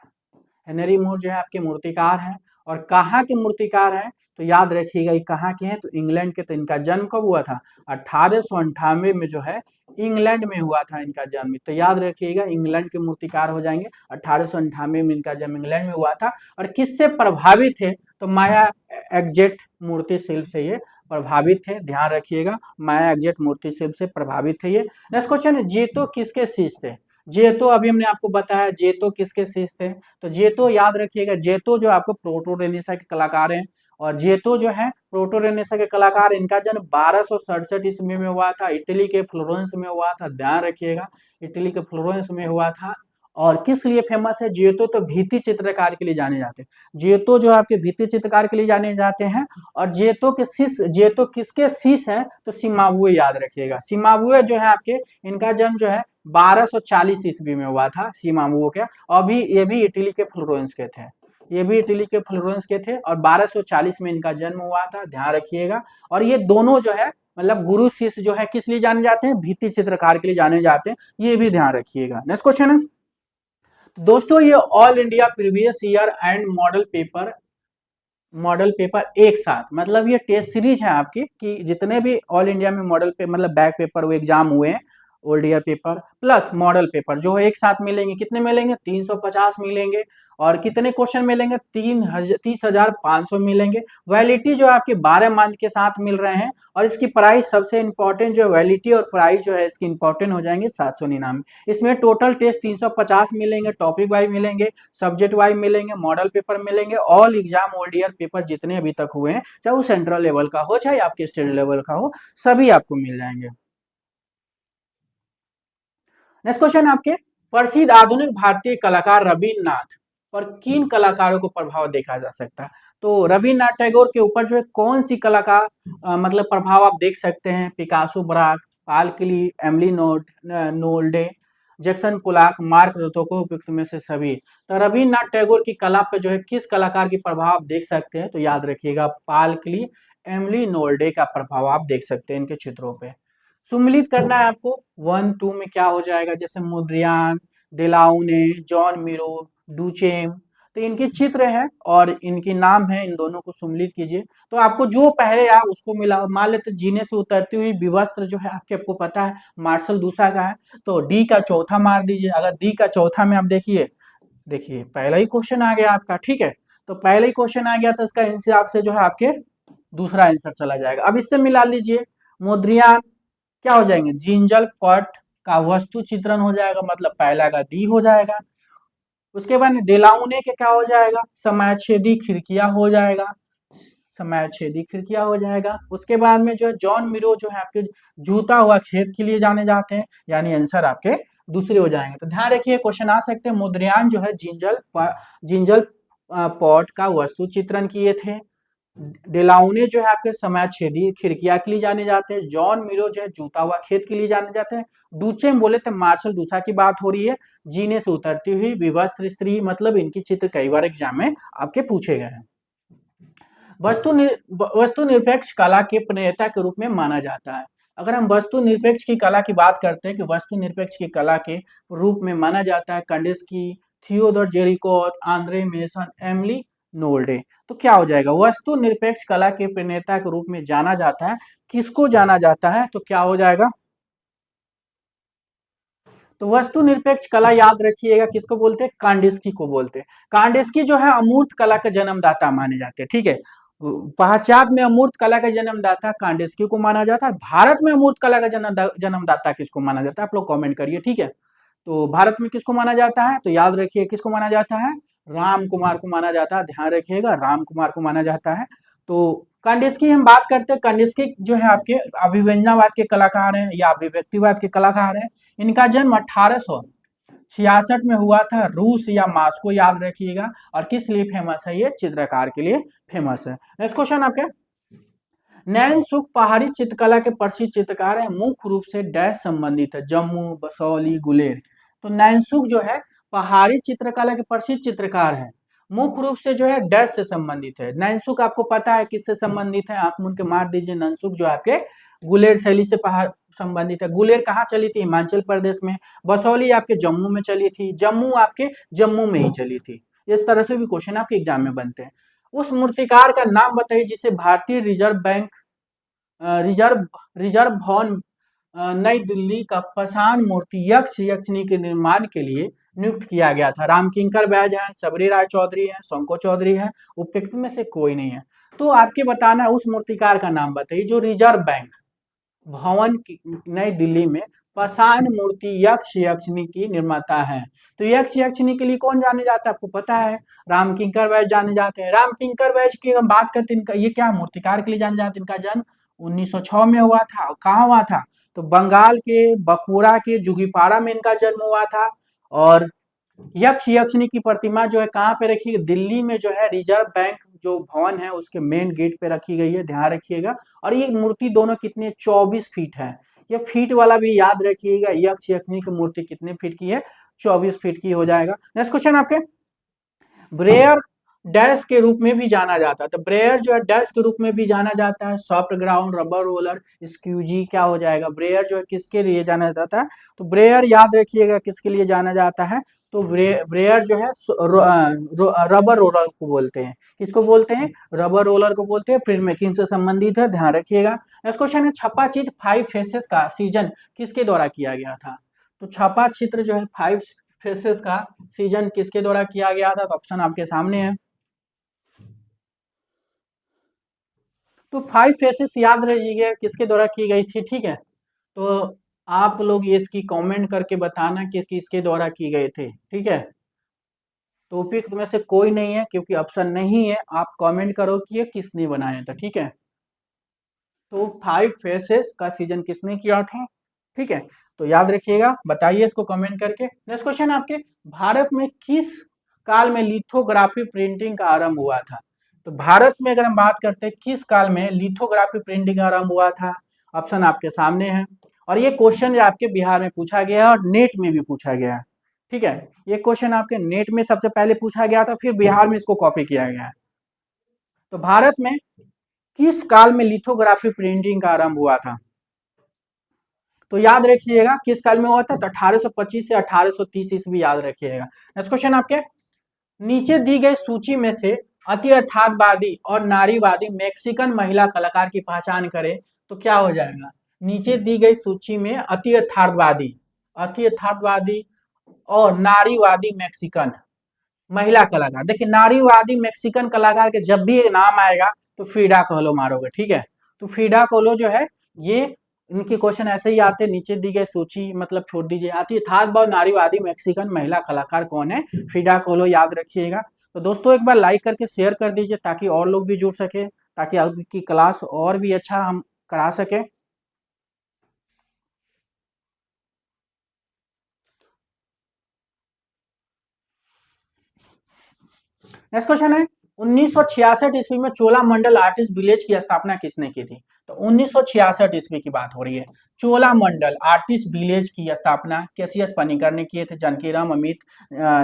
हेनरी मूर जो है आपके मूर्तिकार हैं। और कहाँ के मूर्तिकार हैं? तो याद रखिएगा ये कहाँ के हैं? तो इंग्लैंड के। तो इनका जन्म कब हुआ था? 1898 में जो है इंग्लैंड में हुआ था इनका जन्म। तो याद रखिएगा इंग्लैंड के मूर्तिकार हो जाएंगे। 1898 में इनका जन्म इंग्लैंड में हुआ था। और किससे प्रभावित थे? तो माया एग्जेक्ट मूर्ति शिल्प से ये प्रभावित थे, ध्यान रखिएगा। माया एग्जेक्ट मूर्ति शिल्प से प्रभावित थे ये। नेक्स्ट क्वेश्चन, जेतो किसके शिष्य थे? जेतो अभी हमने आपको बताया, जेतो किसके शिष्य थे? तो जेतो याद रखिएगा, जेतो जो आपको प्रोटोरेनेसा के कलाकार हैं। और जेतो जो है प्रोटोरेनेसा के कलाकार, इनका जन्म 1267 ईस्वी में हुआ था, इटली के फ्लोरेंस में हुआ था, ध्यान रखिएगा इटली के फ्लोरेंस में हुआ था। और किस लिए फेमस है? जियोतो तो भित्ति चित्रकार के लिए जाने जाते हैं। जियोतो जो आपके भित्ति चित्रकार के लिए जाने जाते हैं। और जियोतो के शिष्य, जियोतो किसके शिष्य हैं? तो सिम्बाब्वे याद रखिएगा। सिम्बाब्वे जो है आपके, इनका जन्म जो है 1240 ईस्वी में हुआ था सिम्बाब्वे के। अभी ये भी इटली के फ्लोरेंस के थे, ये भी इटली के फ्लोरेंस के थे और 1240 में इनका जन्म हुआ था, ध्यान रखिएगा। और ये दोनों जो है मतलब गुरु शिष्य जो है किस लिए जाने जाते हैं? भित्ति चित्रकार के लिए जाने जाते हैं, ये भी ध्यान रखिएगा। नेक्स्ट क्वेश्चन है दोस्तों, ये all India previous year and model paper एक साथ, मतलब ये टेस्ट सीरीज है आपकी कि जितने भी ऑल इंडिया में मॉडल पे मतलब बैक पेपर वो एग्जाम हुए हैं, old year paper plus model paper जो एक साथ मिलेंगे, कितने मिलेंगे? 350 मिलेंगे। और कितने क्वेश्चन मिलेंगे? 30,500 मिलेंगे। वैलिडिटी जो आपके 12 मंथ के साथ मिल रहे हैं। और इसकी प्राइस सबसे इंपॉर्टेंट जो वैलिडिटी और प्राइस जो है इसकी इंपॉर्टेंट हो जाएंगे 799। इसमें टोटल टेस्ट 350 मिलेंगे, टॉपिक वाइज मिलेंगे, सब्जेक्ट वाइज मिलेंगे, मॉडल पेपर मिलेंगे, all exam old year paper जितने अभी तक हुए हैं, चाहे वो सेंट्रल लेवल का हो चाहे आपके स्टेट लेवल का हो, सभी आपको मिल जाएंगे। नेक्स्ट क्वेश्चन आपके, प्रसिद्ध आधुनिक भारतीय कलाकार रविन्द्रनाथ पर किन कलाकारों को प्रभाव देखा जा सकता है? तो रविन्द्रनाथ टैगोर के ऊपर जो है कौन सी कलाकार मतलब प्रभाव आप देख सकते हैं? पिकासो, ब्राक, पाल क्ली, एमली नोल्डे, जैक्सन पोलाक, मार्क रोथको, उपयुक्त में से सभी। तो रविन्द्रनाथ टैगोर की कला पे जो है किस कलाकार की प्रभाव आप देख सकते हैं? तो याद रखिएगा पाल क्ली, एमली नोल्डे का प्रभाव आप देख सकते हैं इनके चित्रों पे। सुमिलित करना है आपको 1-2 में क्या हो जाएगा, जैसे मुद्रियान, देलाउने, जॉन मिरो, डुचेम, तो इनके चित्र हैं और इनके नाम है, इन दोनों को सुमिलित कीजिए। तो आपको जो पहले आप उसको मिला, मान लेते जीने से उतरती हुई विवस्त्र जो है आपको पता है मार्शल दूसा का है, तो डी का चौथा मार दीजिए। अगर डी का चौथा में आप देखिए, देखिए पहला ही क्वेश्चन आ गया आपका, ठीक है। तो पहला ही क्वेश्चन आ गया तो इसका हिसाब से जो है आपके दूसरा आंसर चला जाएगा। अब इससे मिला लीजिए, मुद्रियान क्या हो जाएंगे? जिंजल पट का वस्तु चित्रण हो जाएगा, मतलब पहला का डी हो जाएगा। उसके बाद डेलाउने के क्या हो जाएगा? समयछेदी खिड़कियां हो जाएगा, समयछेदी खिड़कियां हो जाएगा। उसके बाद में जो है जॉन मिरो जो है आपके जूता हुआ खेत के लिए जाने जाते हैं, यानी आंसर आपके दूसरे हो जाएंगे। तो ध्यान रखिए क्वेश्चन आ सकते हैं, मुद्रियान जो है जिंजल पॉट का वस्तु चित्रण किए थे। डेलाउने जो है आपके समयछेदी खिड़कियां के लिए जाने जाते हैं। जॉन मिरो जो है जूता हुआ खेत के लिए जाने जाते हैं। डूचेम बोले तो मार्शल दूसा की बात हो रही है, जीने से उतरती हुई विवस्त्र स्त्री, मतलब इनकी चित्र कई बार एग्जाम में आपके पूछे गए हैं। वस्तु निरपेक्ष कला के प्रणेता के रूप में माना जाता है। अगर हम वस्तु निरपेक्ष की कला की बात करते हैं कि वस्तु निरपेक्ष की कला के रूप में माना जाता है कांडिस्की, थियोडोर जेरिकोट, आंद्रे मेसन, एमिली नोल्डे, तो क्या हो जाएगा? वस्तु निरपेक्ष कला के प्रणेता के रूप में जाना जाता है, किसको जाना जाता है? तो क्या हो जाएगा? तो वस्तु निरपेक्ष कला याद रखिएगा किसको बोलते हैं? कांडिस्की को बोलते हैं। कांडिस्की जो है अमूर्त कला का जन्मदाता माने जाते हैं, ठीक है। पाश्चात्य में अमूर्त कला का जन्मदाता कांडिस्की को माना जाता है। भारत में अमूर्त कला का जन्मदाता किसको माना जाता है? आप लोग कमेंट करिए, ठीक है। तो भारत में किसको माना जाता है? तो याद रखिए किसको माना जाता है? राम कुमार को माना जाता है, ध्यान रखिएगा राम कुमार को माना जाता है। तो कांडिस्की हम बात करते हैं, कांडिस्की जो है आपके अभिव्यंजनावाद के कलाकार हैं या अभिव्यक्तिवाद के कलाकार हैं। इनका जन्म 1866 में हुआ था, रूस या मास्को याद रखिएगा। और किस लिए फेमस है? ये चित्रकार के लिए फेमस है। नेक्स्ट क्वेश्चन आपके, नैन सुख पहाड़ी चित्रकला के प्रसिद्ध चित्रकार है, मुख्य रूप से डैश संबंधित है, जम्मू, बसौली, गुलेर। तो नैनसुख जो है पहाड़ी चित्रकला के प्रसिद्ध चित्रकार है, मुख्य रूप से जो है डैश से संबंधित है। नैनसुख आपको पता है किससे संबंधित है? आप मुझे मार दीजिए। नैनसुख जो आपके गुलेर शैली से पहाड़ संबंधित है। गुलेर कहाँ चली थी? हिमाचल प्रदेश में। बसौली आपके जम्मू में चली थी। जम्मू आपके जम्मू में ही चली थी। इस तरह से भी क्वेश्चन आपके एग्जाम में बनते हैं। उस मूर्तिकार का नाम बताइए जिसे भारतीय रिजर्व बैंक रिजर्व रिजर्व भवन नई दिल्ली का पाषाण मूर्ति यक्ष यक्षिणी के निर्माण के लिए नियुक्त किया गया था। रामकिंकर बैज है, सबरी राय चौधरी है, शंको चौधरी है, उपयुक्त में से कोई नहीं है। तो आपके बताना है उस मूर्तिकार का नाम बताइए जो रिजर्व बैंक भवन नई दिल्ली में पाषाण मूर्ति यक्ष यक्षिणी की निर्माता है। तो यक्ष यक्षिणी के लिए कौन जाने जाता है? आपको पता है रामकिंकर वैद्य जाने जाते हैं। रामकिंकर वैद्य की हम बात करते हैं, इनका ये क्या मूर्तिकार के लिए जाने जाते हैं। इनका जन्म 1906 में हुआ था। कहाँ हुआ था? तो बंगाल के बकुड़ा के जुगीपाड़ा में इनका जन्म हुआ था। और यक्ष यक्षिनी की प्रतिमा जो है कहाँ पे रखी है? दिल्ली में जो है रिजर्व बैंक जो भवन है उसके मेन गेट पे रखी गई है, ध्यान रखिएगा। और ये मूर्ति दोनों कितने 24 फीट है। ये फीट वाला भी याद रखिएगा, यक्ष यक्षिनी की मूर्ति कितने फीट की है? 24 फीट की हो जाएगा। नेक्स्ट क्वेश्चन आपके, ब्रेयर डैश के रूप में भी जाना जाता है, तो ब्रेयर जो है डैश के रूप में भी जाना जाता है, सॉफ्ट ग्राउंड, रबर रोलर, स्क्यूजी क्या हो जाएगा? ब्रेयर जो है किसके लिए जाना जाता है? तो ब्रेयर याद रखिएगा किसके लिए जाना जाता है? तो ब्रेयर जो है रबर रोलर को बोलते हैं। किसको बोलते हैं? रबर रोलर को बोलते हैं, प्रिंट मेकिंग से संबंधित है, ध्यान रखिएगा। नेक्स्ट क्वेश्चन है, छपा चित्र 5 फेसेस का सीजन किसके द्वारा किया गया था? तो छपा चित्र जो है 5 फेसेस का सीजन किसके द्वारा किया गया था? तो ऑप्शन आपके सामने है। तो 5 फेसेस याद रखिएगा किसके द्वारा की गई थी, ठीक है। तो आप लोग ये इसकी कमेंट करके बताना कि किसके द्वारा की गए थे, ठीक है। टॉपिक में से कोई नहीं है क्योंकि ऑप्शन नहीं है, आप कमेंट करो कि ये किसने बनाया था, ठीक है। तो 5 फेसेस का सीजन किसने किया था, ठीक है। तो याद रखिएगा, बताइए इसको कमेंट करके। नेक्स्ट क्वेश्चन आपके, भारत में किस काल में लिथोग्राफी प्रिंटिंग का आरंभ हुआ था? तो भारत में अगर हम बात करते हैं किस काल में लिथोग्राफी प्रिंटिंग का आरंभ हुआ था, ऑप्शन आपके सामने है। और ये क्वेश्चन आपके बिहार में पूछा गया है और नेट में भी पूछा गया है, ठीक है। ये क्वेश्चन आपके नेट में सबसे पहले पूछा गया था, फिर बिहार में इसको कॉपी किया गया है। तो भारत में किस काल में लिथोग्राफी प्रिंटिंग का आरंभ हुआ था? तो याद रखिएगा किस काल में हुआ था, तो 1825 से 1830 ईस्वी, याद रखिएगा। नेक्स्ट क्वेश्चन आपके, नीचे दी गई सूची में से अति यथार्थवादी और नारीवादी मैक्सिकन महिला कलाकार की पहचान करें, तो क्या हो जाएगा? नीचे दी गई सूची में अति यथार्थवादी और नारीवादी मैक्सिकन महिला कलाकार, देखिए नारीवादी मैक्सिकन कलाकार के जब भी नाम आएगा तो फ्रीडा कहलो मारोगे, ठीक है। तो फ्रीडा कहलो जो है, ये इनके क्वेश्चन ऐसे ही आते हैं, नीचे दी गई सूची मतलब छोड़ दीजिए, आती है था बहुत नारीवादी मैक्सिकन महिला कलाकार कौन है? फ्रीडा कहलो, याद रखिएगा। तो दोस्तों एक बार लाइक करके शेयर कर दीजिए ताकि और लोग भी जुड़ सके, ताकि आपकी क्लास और भी अच्छा हम करा सके। नेक्स्ट क्वेश्चन है, 1966 ईस्वी में चोला मंडल आर्टिस्ट विलेज की स्थापना किसने की थी? तो 1966 ईस्वी की बात हो रही है। चोला मंडल आर्टिस्ट विलेज की स्थापना कैसियस पनिकर ने किए थे, जानकीराम, अमित,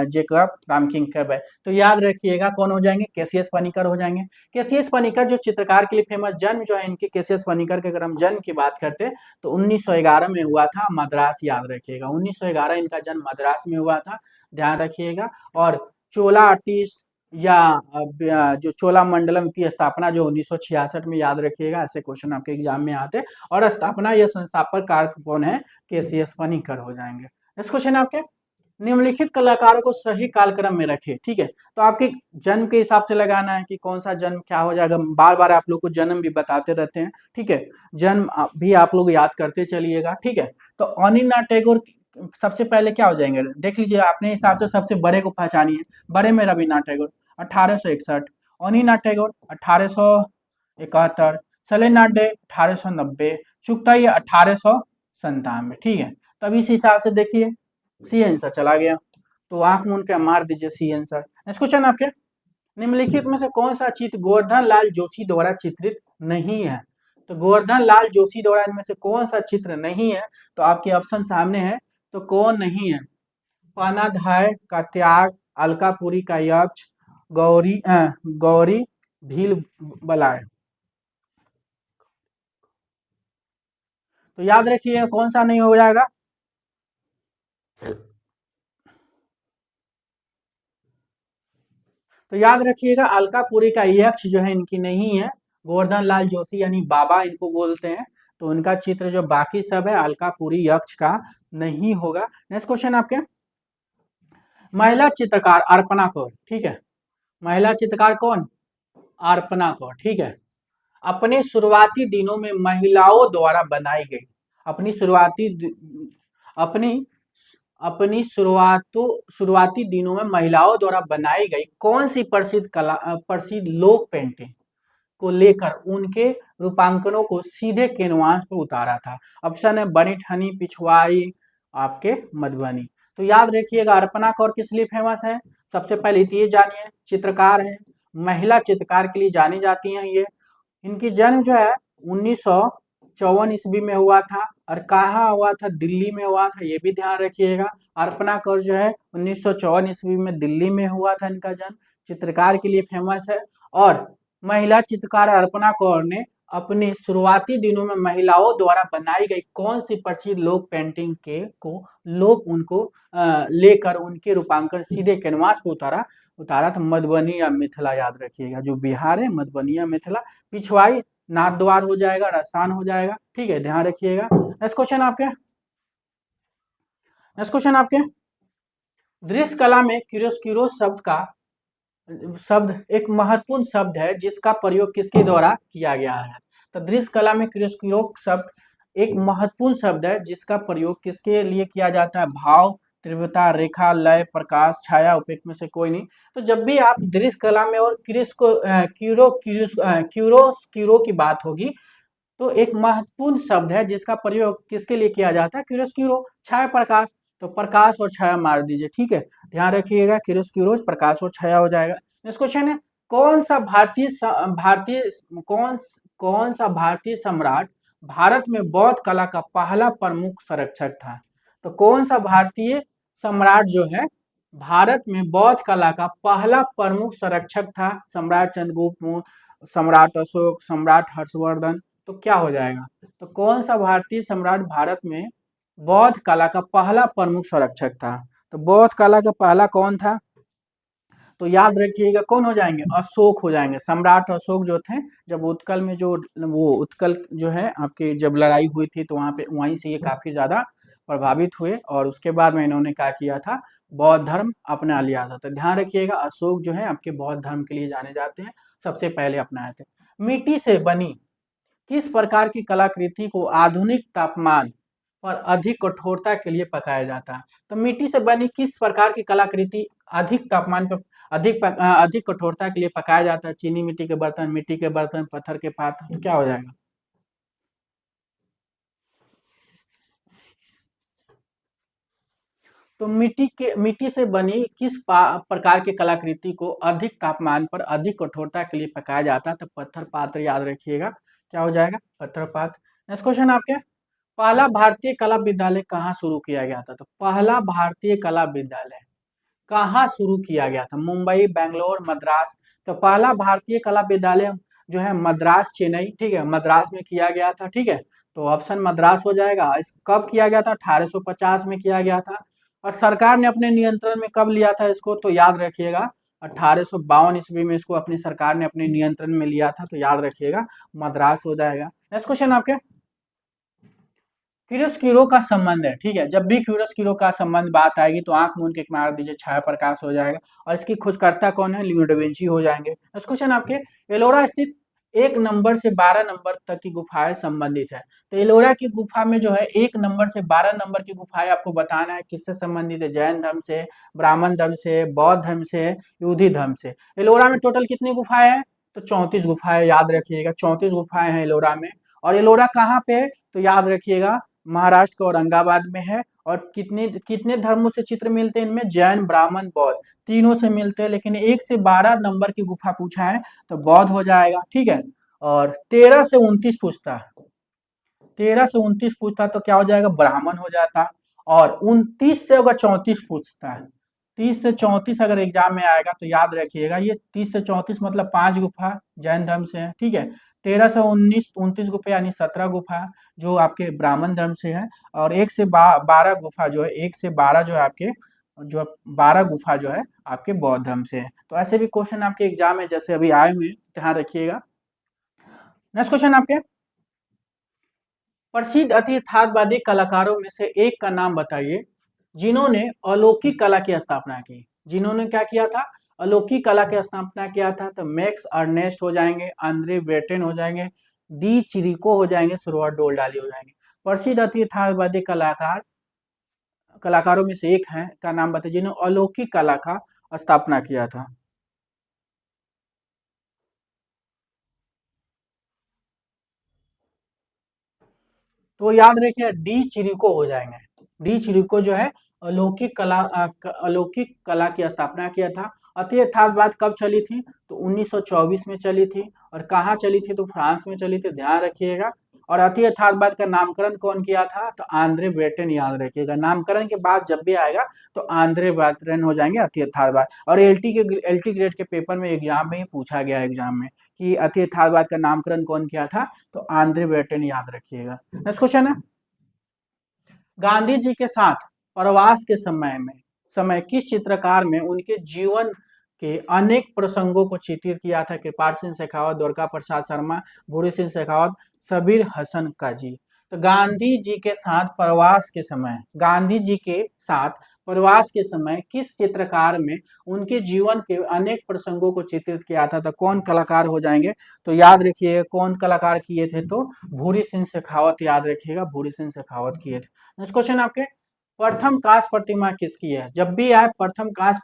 जेकब, रामकिंकर। तो याद रखिएगा कौन हो जाएंगे? कैसियस पनिकर हो जाएंगे। कैसियस पनिकर जो चित्रकार के लिए फेमस, जन्म जो है इनके कैसियस पनिकर के अगर हम जन्म की बात करते हैं तो 1911 में हुआ था, मद्रास, याद रखिएगा 1911 इनका जन्म मद्रास में हुआ था, ध्यान रखिएगा। और चोला आर्टिस्ट या जो चोला मंडलम की स्थापना जो 1966 में, याद रखिएगा, ऐसे क्वेश्चन आपके एग्जाम में आते हैं। और स्थापना या संस्थापक कारक कौन है? केसीएस पनिकर हो जाएंगे। नेक्स्ट क्वेश्चन आपके, निम्नलिखित कलाकारों को सही कालक्रम में रखे, ठीक है। तो आपके जन्म के हिसाब से लगाना है कि कौन सा जन्म क्या हो जाएगा, बार बार आप लोग को जन्म भी बताते रहते हैं, ठीक है। जन्म भी आप लोग याद करते चलिएगा, ठीक है। तो अनिल टैगोर सबसे पहले क्या हो जाएंगे, देख लीजिए अपने हिसाब से सबसे बड़े को पहचानिए। बड़े में रविन्द्रनाथ टैगोर 1861, अनिल टैगोर 1871, शैलेंद्रनाथ डे 1890, चुगताई 1897, ठीक है। तब इस हिसाब से देखिए सी आंसर चला गया, तो आंख मूंद के मार दीजिए सी आंसर। नेक्स्ट क्वेश्चन आपके, निम्नलिखित में से कौन सा चित्र गोवर्धन लाल जोशी द्वारा चित्रित नहीं है? तो गोवर्धन लाल जोशी द्वारा इनमें से कौन सा चित्र नहीं है? तो आपके ऑप्शन सामने है, तो कौन नहीं है? पानाधाय का त्याग, अलकापुरी का यक्ष, गौरी भील बलाय। तो याद रखिए कौन सा नहीं हो जाएगा? तो याद रखिएगा अलकापुरी का यक्ष जो है इनकी नहीं है, गोवर्धन लाल जोशी यानी बाबा इनको बोलते हैं, तो उनका चित्र जो बाकी सब है अलकापुरी यक्ष का नहीं होगा। नेक्स्ट क्वेश्चन आपके, महिला चित्रकार अर्पणा कौर, ठीक है। महिला चित्रकार कौन? अर्पणा कौर, ठीक है। अपने शुरुआती दिनों में महिलाओं द्वारा बनाई गई, अपनी शुरुआती अपनी अपनी शुरुआती दिनों में महिलाओं द्वारा बनाई गई कौन सी प्रसिद्ध लोक पेंटिंग को लेकर उनके रूपांकनों को सीधे कैनवास पर उतारा था? ऑप्शन है बनी ठनी, पिछवाई, आपके मधुबनी। तो याद रखिएगा अर्पणा कौर किस लिए फेमस है, सबसे पहले तो ये जानिए, चित्रकार है, महिला चित्रकार के लिए जानी जाती हैं ये। इनकी जन्म जो है 1954 ईस्वी में हुआ था, और कहाँ हुआ था, दिल्ली में हुआ था, ये भी ध्यान रखिएगा। अर्पणा कौर जो है 1954 ईस्वी में दिल्ली में हुआ था इनका जन्म, चित्रकार के लिए फेमस है। और महिला चित्रकार अर्पणा कौर ने अपने शुरुआती दिनों में महिलाओं द्वारा बनाई गई कौन सी प्रसिद्ध लोक पेंटिंग के को लोग उनको लेकर उनके रूपांकन सीधे कैनवास पे उतारा था, मधुबनी या मिथिला, याद रखिएगा, जो बिहार है मधुबनी या मिथिला, पिछवाई नाथद्वार हो जाएगा, राजस्थान हो जाएगा, ठीक है, ध्यान रखिएगा। नेक्स्ट क्वेश्चन आपके दृश्य कला में क्यूरोस्क्यूरो शब्द एक महत्वपूर्ण शब्द है जिसका प्रयोग किसके द्वारा किया गया है। तो दृश्य कला में क्यूरोस्क्यूरो शब्द एक महत्वपूर्ण शब्द है जिसका प्रयोग किसके लिए किया जाता है, भाव, तीव्रता, रेखा, लय, प्रकाश, छाया, उपयुक्त में से कोई नहीं। तो जब भी आप दृश्य कला में और क्यूरोस्क्यूरो की बात होगी तो एक महत्वपूर्ण शब्द है जिसका प्रयोग किसके लिए किया जाता है, क्यूरोस्क्यूरो, छाया प्रकाश। तो प्रकाश और छाया मार दीजिए, ठीक है, ध्यान रखिएगा, क्यूरोस्क्यूरो प्रकाश और छाया हो जाएगा। नेक्स्ट क्वेश्चन है, कौन सा कौन कौन सा भारतीय सम्राट भारत में बौद्ध कला का पहला प्रमुख संरक्षक था। तो कौन सा भारतीय सम्राट जो है भारत में बौद्ध कला का पहला प्रमुख संरक्षक था, सम्राट चंद्रगुप्त मौर्य, सम्राट अशोक, सम्राट हर्षवर्धन, तो क्या हो जाएगा, तो कौन सा भारतीय सम्राट भारत में बौद्ध कला का पहला प्रमुख संरक्षक था। तो बौद्ध कला का पहला कौन था, तो याद रखिएगा कौन हो जाएंगे, अशोक हो जाएंगे। सम्राट अशोक जो थे, जब उत्कल में जो वो उत्कल जो है आपके जब लड़ाई हुई थी तो वहां पे वहीं से ये काफी ज्यादा प्रभावित हुए और उसके बाद में इन्होंने क्या किया था, बौद्ध धर्म अपना लिया था। तो ध्यान रखिएगा अशोक जो है आपके बौद्ध धर्म के लिए जाने जाते हैं, सबसे पहले अपनाए थे। मिट्टी से बनी किस प्रकार की कलाकृति को आधुनिक तापमान पर अधिक कठोरता के लिए पकाया जाता है। तो मिट्टी से बनी किस प्रकार की कलाकृति अधिक तापमान पर अधिक कठोरता के लिए पकाया जाता है, चीनी मिट्टी के बर्तन, मिट्टी के बर्तन, पत्थर के पात्र, तो क्या हो जाएगा, तो मिट्टी से बनी किस प्रकार की कलाकृति को अधिक तापमान पर अधिक कठोरता के लिए पकाया जाता है, तो पत्थर पात्र, याद रखिएगा क्या हो जाएगा, पत्थर पात्र। नेक्स्ट क्वेश्चन आपके, पहला भारतीय कला विद्यालय कहाँ शुरू किया गया था। तो पहला भारतीय कला विद्यालय कहाँ शुरू किया गया था, मुंबई, बेंगलोर, मद्रास। तो पहला भारतीय कला विद्यालय जो है मद्रास, चेन्नई, ठीक है, मद्रास में किया गया था, ठीक है, तो ऑप्शन मद्रास हो जाएगा। इस कब किया गया था, 1850 में किया गया था। और सरकार ने अपने नियंत्रण में कब लिया था इसको, तो याद रखिएगा 1852 ईस्वी में इसको अपनी सरकार ने अपने नियंत्रण में लिया था, तो याद रखिएगा मद्रास हो जाएगा। नेक्स्ट क्वेश्चन आपके, क्यूरोस्क्यूरो का संबंध है, ठीक है, जब भी क्यूरोस्क्यूरो का संबंध बात आएगी तो आंख मूंद के मार दीजिए, छाया प्रकाश हो जाएगा। और इसकी खोजकर्ता कौन है, लियोनार्डो डा विंची हो जाएंगे। नेक्स्ट क्वेश्चन आपके, एलोरा स्थित 1 नंबर से 12 नंबर तक की गुफाएं संबंधित है। तो एलोरा की गुफा में जो है 1 नंबर से 12 नंबर की गुफाएं आपको बताना है किससे संबंधित है, जैन धर्म से, ब्राह्मण धर्म से, बौद्ध धर्म से, यूदी धर्म से। एलोरा में टोटल कितनी गुफाएं हैं, तो 34 गुफाएं, याद रखिएगा 34 गुफाएं हैं एलोरा में। और एलोरा कहाँ पे है, तो याद रखिएगा महाराष्ट्र के औरंगाबाद में है। और कितने कितने धर्मों से चित्र मिलते हैं इनमें, जैन, ब्राह्मण, बौद्ध, तीनों से मिलते हैं, लेकिन 1 से 12 नंबर की गुफा पूछा है तो बौद्ध हो जाएगा, ठीक है। और 13 से 29 पूछता तो क्या हो जाएगा, ब्राह्मण हो जाता। और 29 से अगर 34 पूछता है, 30 से 34 अगर एग्जाम में आएगा तो याद रखिएगा ये 30 से 34 मतलब 5 गुफा जैन धर्म से है, ठीक है। 13 से 29 गुफा यानी 17 गुफा जो आपके ब्राह्मण धर्म से है। और 1 से 12 गुफा जो है, 1 से 12 जो है आपके, जो 12 गुफा जो है आपके बौद्ध धर्म से है। तो ऐसे भी क्वेश्चन आपके एग्जाम में जैसे अभी आए हुए, ध्यान रखिएगा। नेक्स्ट क्वेश्चन आपके, प्रसिद्ध अतियथार्थवादी कलाकारों में से एक का नाम बताइए जिन्होंने अलौकिक कला की स्थापना की। जिन्होंने क्या किया था, अलौकिक कला की स्थापना किया था। तो मैक्स अर्नेस्ट हो जाएंगे, आंद्रे ब्रेटेन हो जाएंगे, डी चिरिको हो जाएंगे, सरोवर डोल्डाली हो जाएंगे। प्रसिद्ध अतियथार्थवादी कलाकारों में से एक है का नाम बताइए जिन्होंने अलौकिक कला का स्थापना किया था। तो याद रखिए डी चिरिको हो जाएंगे, डी चिरिको जो है अलौकिक कला की स्थापना किया था। अति यथार्थवाद कब चली थी? तो 1924 में चली थी। और कहाँ चली थी? तो फ्रांस में चली थी, ध्यान रखिएगा। और अति यथार्थवाद का नामकरण कौन किया था? तो आंद्रे ब्रेटन, याद रखिएगा। नामकरण के बाद जब भी आएगा तो आंद्रे ब्रेटन हो जाएंगे अति यथार्थवाद। और एलटी ग्रेड के पेपर में एग्जाम में ही पूछा गया एग्जाम में कि अति यथार्थवाद का नामकरण कौन किया था? तो आंद्रे ब्रेटन, याद रखिएगा। नेक्स्ट क्वेश्चन है, गांधी जी के साथ प्रवास के समय किस चित्रकार में उनके जीवन के अनेक प्रसंगों को चित्रित किया था? कृपाल सिंह शेखावत, दुर्गा प्रसाद शर्मा, भूरी सिंह शेखावत, सबीर हसन काजी। तो गांधी जी के साथ प्रवास के समय, गांधी जी के साथ प्रवास के समय किस चित्रकार में उनके जीवन के अनेक प्रसंगों को चित्रित किया था? तो कौन कलाकार हो जाएंगे? तो याद रखिए कौन कलाकार किए थे? तो भूरी सिंह शेखावत, याद रखिएगा, भूरी सिंह शेखावत किए थे। नेक्स्ट क्वेश्चन आपके, प्रथम कांस्य प्रतिमा किसकी है? जब भी आए प्रथम कांस्य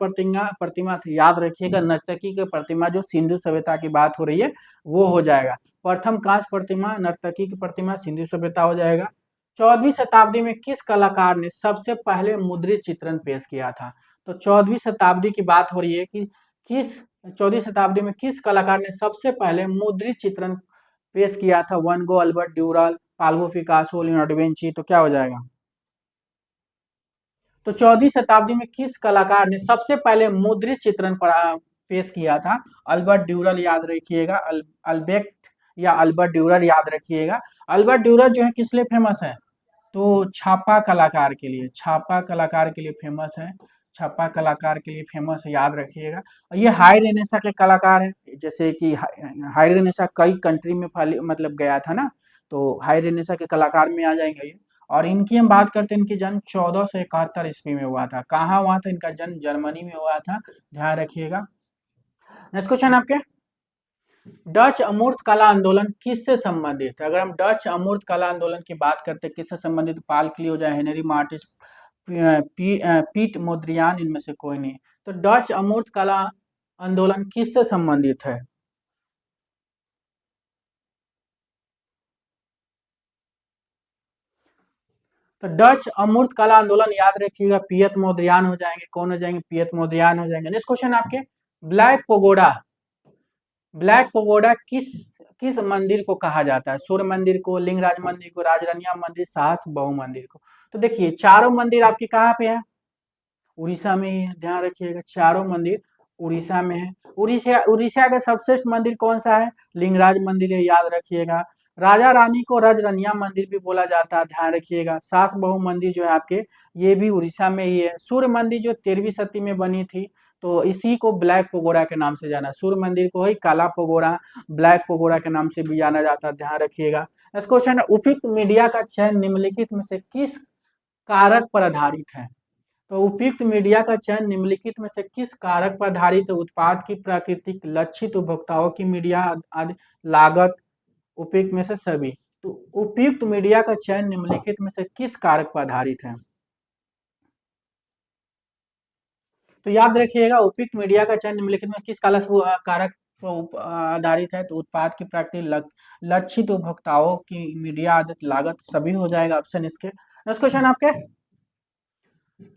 प्रतिमा तो याद रखिएगा नर्तकी की प्रतिमा, जो सिंधु सभ्यता की बात हो रही है वो हो जाएगा। प्रथम कांस्य प्रतिमा नर्तकी की प्रतिमा सिंधु सभ्यता हो जाएगा। 14वीं शताब्दी में किस कलाकार ने सबसे पहले मुद्रित चित्रण पेश किया था? तो 14वीं शताब्दी की बात हो रही है कि किस 14वीं शताब्दी में किस कलाकार ने सबसे पहले मुद्रित चित्रण पेश किया था? One go, Albert ड्यूरल, Pablo Picasso, Leonardo da Vinci. तो क्या हो जाएगा? तो 14वीं शताब्दी में किस कलाकार ने सबसे पहले मुद्रित चित्रण पेश किया था? अल्बर्ट ड्यूरल, याद रखिएगा। अल्बेक्ट या अल्बर्ट ड्यूरल, याद रखिएगा। अल्बर्ट ड्यूरल जो है किस लिए फेमस है? तो छापा कलाकार के लिए, छापा कलाकार के लिए फेमस है। छापा कलाकार के लिए फेमस है, याद रखिएगा। और ये हाई रेनेसा के कलाकार है, जैसे कि हाई रेनेसा कई कंट्री में मतलब गया था ना, तो हाई रेनेसा के कलाकार में आ जाएंगे ये। और इनकी हम बात करते हैं, इनकी जन्म 1471 ईस्वी में हुआ था। कहाँ हुआ था इनका जन्म? जर्मनी में हुआ था, ध्यान रखिएगा। नेक्स्ट क्वेश्चन आपके, डच अमूर्त कला आंदोलन किससे संबंधित है? अगर हम डच अमूर्त कला आंदोलन की बात करते हैं किससे संबंधित, पाल क्लियो, हेनरी मार्टिस, पीट मोद्रियान, इनमें से कोई नहीं। तो डच अमूर्त कला आंदोलन किससे संबंधित है? तो डच अमूर्त कला आंदोलन, याद रखिएगा, पियत मोद्रियान हो जाएंगे। कौन हो जाएंगे? पियत मोद्रियान हो जाएंगे। नेक्स्ट क्वेश्चन आपके, ब्लैक पगोडा, ब्लैक पगोडा किस किस मंदिर को कहा जाता है? सूर्य मंदिर को, लिंगराज मंदिर को, राजरनिया मंदिर, साहस बहु मंदिर को। तो देखिए चारों मंदिर आपके कहाँ पे है? उड़ीसा में ही है, ध्यान रखिएगा। चारों मंदिर उड़ीसा में है। उड़ीसा उड़ीसा का सर्वश्रेष्ठ मंदिर कौन सा है? लिंगराज मंदिर है, याद रखिएगा। राजा रानी को राजरनिया मंदिर भी बोला जाता है, ध्यान रखिएगा। सास बहु मंदिर जो है आपके, ये भी उड़ीसा में ही है। सूर्य मंदिर जो 13वीं सदी में बनी थी, तो इसी को ब्लैक पगोड़ा के नाम से जाना, सूर्य मंदिर को ही काला पगोड़ा, ब्लैक पगोड़ा के नाम से भी जाना जाता है, ध्यान रखिएगा। नेक्स्ट क्वेश्चन है, उपयुक्त मीडिया का चयन निम्नलिखित में से किस कारक पर आधारित है? तो उपयुक्त मीडिया का चयन निम्नलिखित में से किस कारक पर आधारित है? उत्पाद की प्राकृतिक, लक्षित उपभोक्ताओं की मीडिया आदि, लागत, उपयुक्त में से सभी। तो उपयुक्त मीडिया का चयन निम्नलिखित में से किस कारक पर आधारित है? तो याद रखिएगा उपयुक्त मीडिया का चयन निम्नलिखित में किस कारक पर आधारित है? तो उत्पाद की प्राकृतिक, लक्षित उपभोक्ताओं की मीडिया आदत, लागत, सभी हो जाएगा ऑप्शन इसके। नेक्स्ट क्वेश्चन आपके,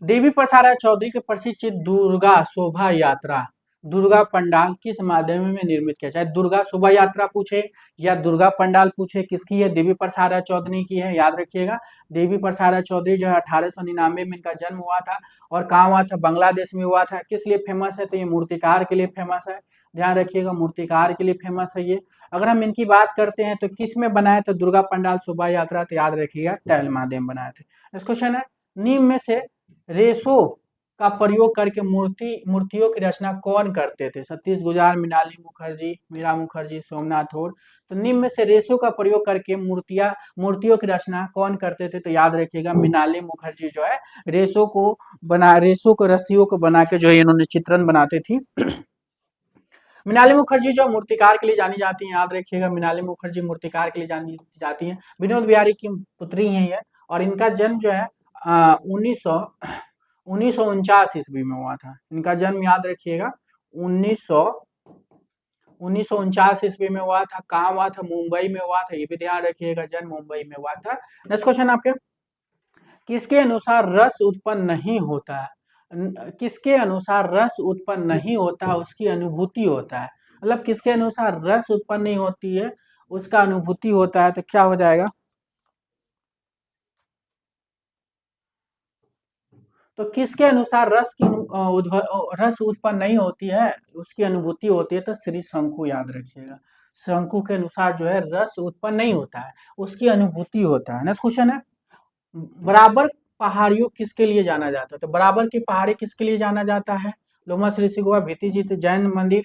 देवी प्रसाद चौधरी के प्रसिद्ध चित्र दुर्गा शोभा यात्रा, दुर्गा पंडाल किस माध्यम में निर्मित किया? चाहे दुर्गा शोभा यात्रा पूछे या दुर्गा पंडाल पूछे, किसकी है? देवी प्रसाद चौधरी की है, याद रखिएगा। देवी प्रसाद चौधरी जो है 1899 में इनका जन्म हुआ था। और कहाँ हुआ था? बांग्लादेश में हुआ था। किस लिए फेमस है? तो ये मूर्तिकार के लिए फेमस है, ध्यान रखिएगा, मूर्तिकार के लिए फेमस है ये। अगर हम इनकी बात करते हैं तो किस में बनाया था दुर्गा पंडाल शोभा यात्रा? तो याद रखिएगा तैल माध्यम में बनाए थे। नेक्स्ट क्वेश्चन है, निम्न में से रेशो का प्रयोग करके मूर्तियों की रचना कौन करते थे? सतीश गुजार, मृणालिनी मुखर्जी, मीरा मुखर्जी, सोमनाथ और। तो निम्न में से रेशो का प्रयोग करके मूर्तियों की रचना कौन करते थे? तो याद रखिएगा मृणालिनी मुखर्जी जो है रेशो को, रस्सियों को बना के जो है इन्होंने चित्रण बनाते थी। मृणालिनी मुखर्जी जो मूर्तिकार के लिए जानी जाती हैं, याद रखिएगा मृणालिनी मुखर्जी मूर्तिकार के लिए जानी जाती हैं। विनोद बिहारी की पुत्री हैं ये। और इनका जन्म जो है 1949 ईस्वी में हुआ था। इनका जन्म याद रखिएगा 1949 ईस्वी में हुआ था। कहाँ हुआ था? मुंबई में हुआ था, ये भी ध्यान रखिएगा, जन्म मुंबई में हुआ था। नेक्स्ट क्वेश्चन आपके, किसके अनुसार रस उत्पन्न नहीं होता है? किसके अनुसार रस उत्पन्न नहीं होता है, उसकी अनुभूति होता है। मतलब किसके अनुसार रस उत्पन्न नहीं होती है, उसका अनुभूति होता है। तो क्या हो जाएगा? तो किसके अनुसार रस उत्पन्न नहीं होती है, उसकी अनुभूति होती है। तो श्री शंकु याद रखिएगा। शंकु के अनुसार जो है रस उत्पन्न नहीं होता है, उसकी अनुभूति होता है। नेक्स्ट क्वेश्चन है, बराबर पहाड़ियों किसके लिए जाना जाता है? तो बराबर की पहाड़ी किसके लिए जाना जाता है? लोमस ऋषि गुफा, भित्ति चित्र, जैन मंदिर,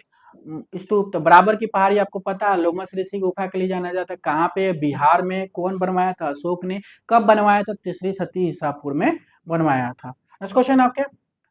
स्तूप। तो बराबर की पहाड़ी आपको पता है, लोमस ऋषि गुफा के लिए जाना जाता है। कहाँ पे? बिहार में। कौन बनवाया था? अशोक ने। कब बनवाया था? तीसरी सती ईसापुर में बनवाया था। नेक्स्ट क्वेश्चन आपके,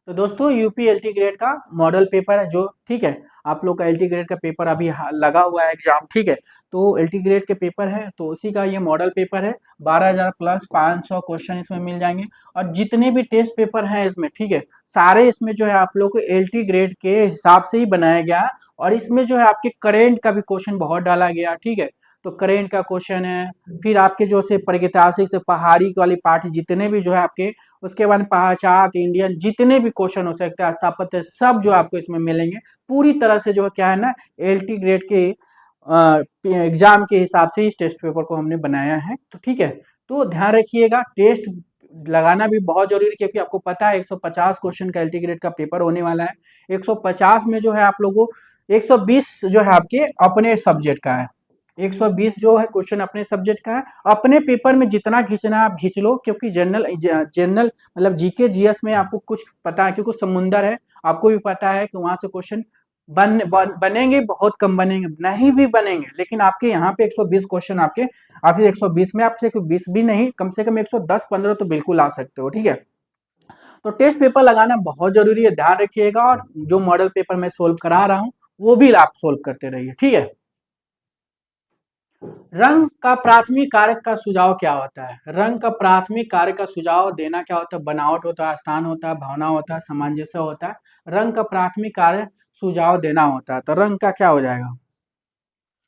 तो दोस्तों यूपी एलटी ग्रेड का मॉडल पेपर है जो, ठीक है, आप लोग का एलटी ग्रेड का पेपर अभी लगा हुआ है एग्जाम, ठीक है। तो एलटी ग्रेड के पेपर है, तो उसी का ये मॉडल पेपर है। 12,000 प्लस 500 क्वेश्चन इसमें मिल जाएंगे। और जितने भी टेस्ट पेपर हैं इसमें, ठीक है, सारे इसमें जो है आप लोग को एलटी ग्रेड के हिसाब से ही बनाया गया है। और इसमें जो है आपके करेंट का भी क्वेश्चन बहुत डाला गया, ठीक है। तो करेंट का क्वेश्चन है, फिर आपके जो से प्रागैतिहासिक से पहाड़ी वाली पार्ट जितने भी जो है आपके, उसके बाद पहचान इंडियन जितने भी क्वेश्चन हो सकते हैं, स्थापत्य, सब जो आपको इसमें मिलेंगे। पूरी तरह से जो है क्या है ना, एलटी ग्रेड के एग्जाम के हिसाब से इस टेस्ट पेपर को हमने बनाया है। तो ठीक है, तो ध्यान रखिएगा, टेस्ट लगाना भी बहुत जरूरी है, क्योंकि आपको पता है 150 क्वेश्चन का एलटी ग्रेड का पेपर होने वाला है। 150 में जो है आप लोगों 120 जो है आपके अपने सब्जेक्ट का है। 120 जो है क्वेश्चन अपने सब्जेक्ट का है। अपने पेपर में जितना खींचना आप खींच लो, क्योंकि जनरल मतलब जीके जीएस में आपको कुछ पता है, क्योंकि समुंदर है, आपको भी पता है कि वहां से क्वेश्चन बनेंगे, बहुत कम बनेंगे, नहीं भी बनेंगे, लेकिन आपके यहाँ पे 120 क्वेश्चन आपके, आप 120 में आपसे 120 भी नहीं, कम से कम 110-15 तो बिल्कुल आ सकते हो, ठीक है। तो टेस्ट पेपर लगाना बहुत जरूरी है, ध्यान रखिएगा। और जो मॉडल पेपर मैं सोल्व करा रहा हूँ वो भी आप सोल्व करते रहिए, ठीक है। रंग का प्राथमिक कारक का सुझाव क्या होता है? रंग का प्राथमिक कारक का सुझाव देना क्या होता है? बनावट होता है, स्थान होता है, भावना होता है, सामंजस्य होता है। रंग का प्राथमिक कारक सुझाव देना होता है। तो रंग का क्या हो जाएगा?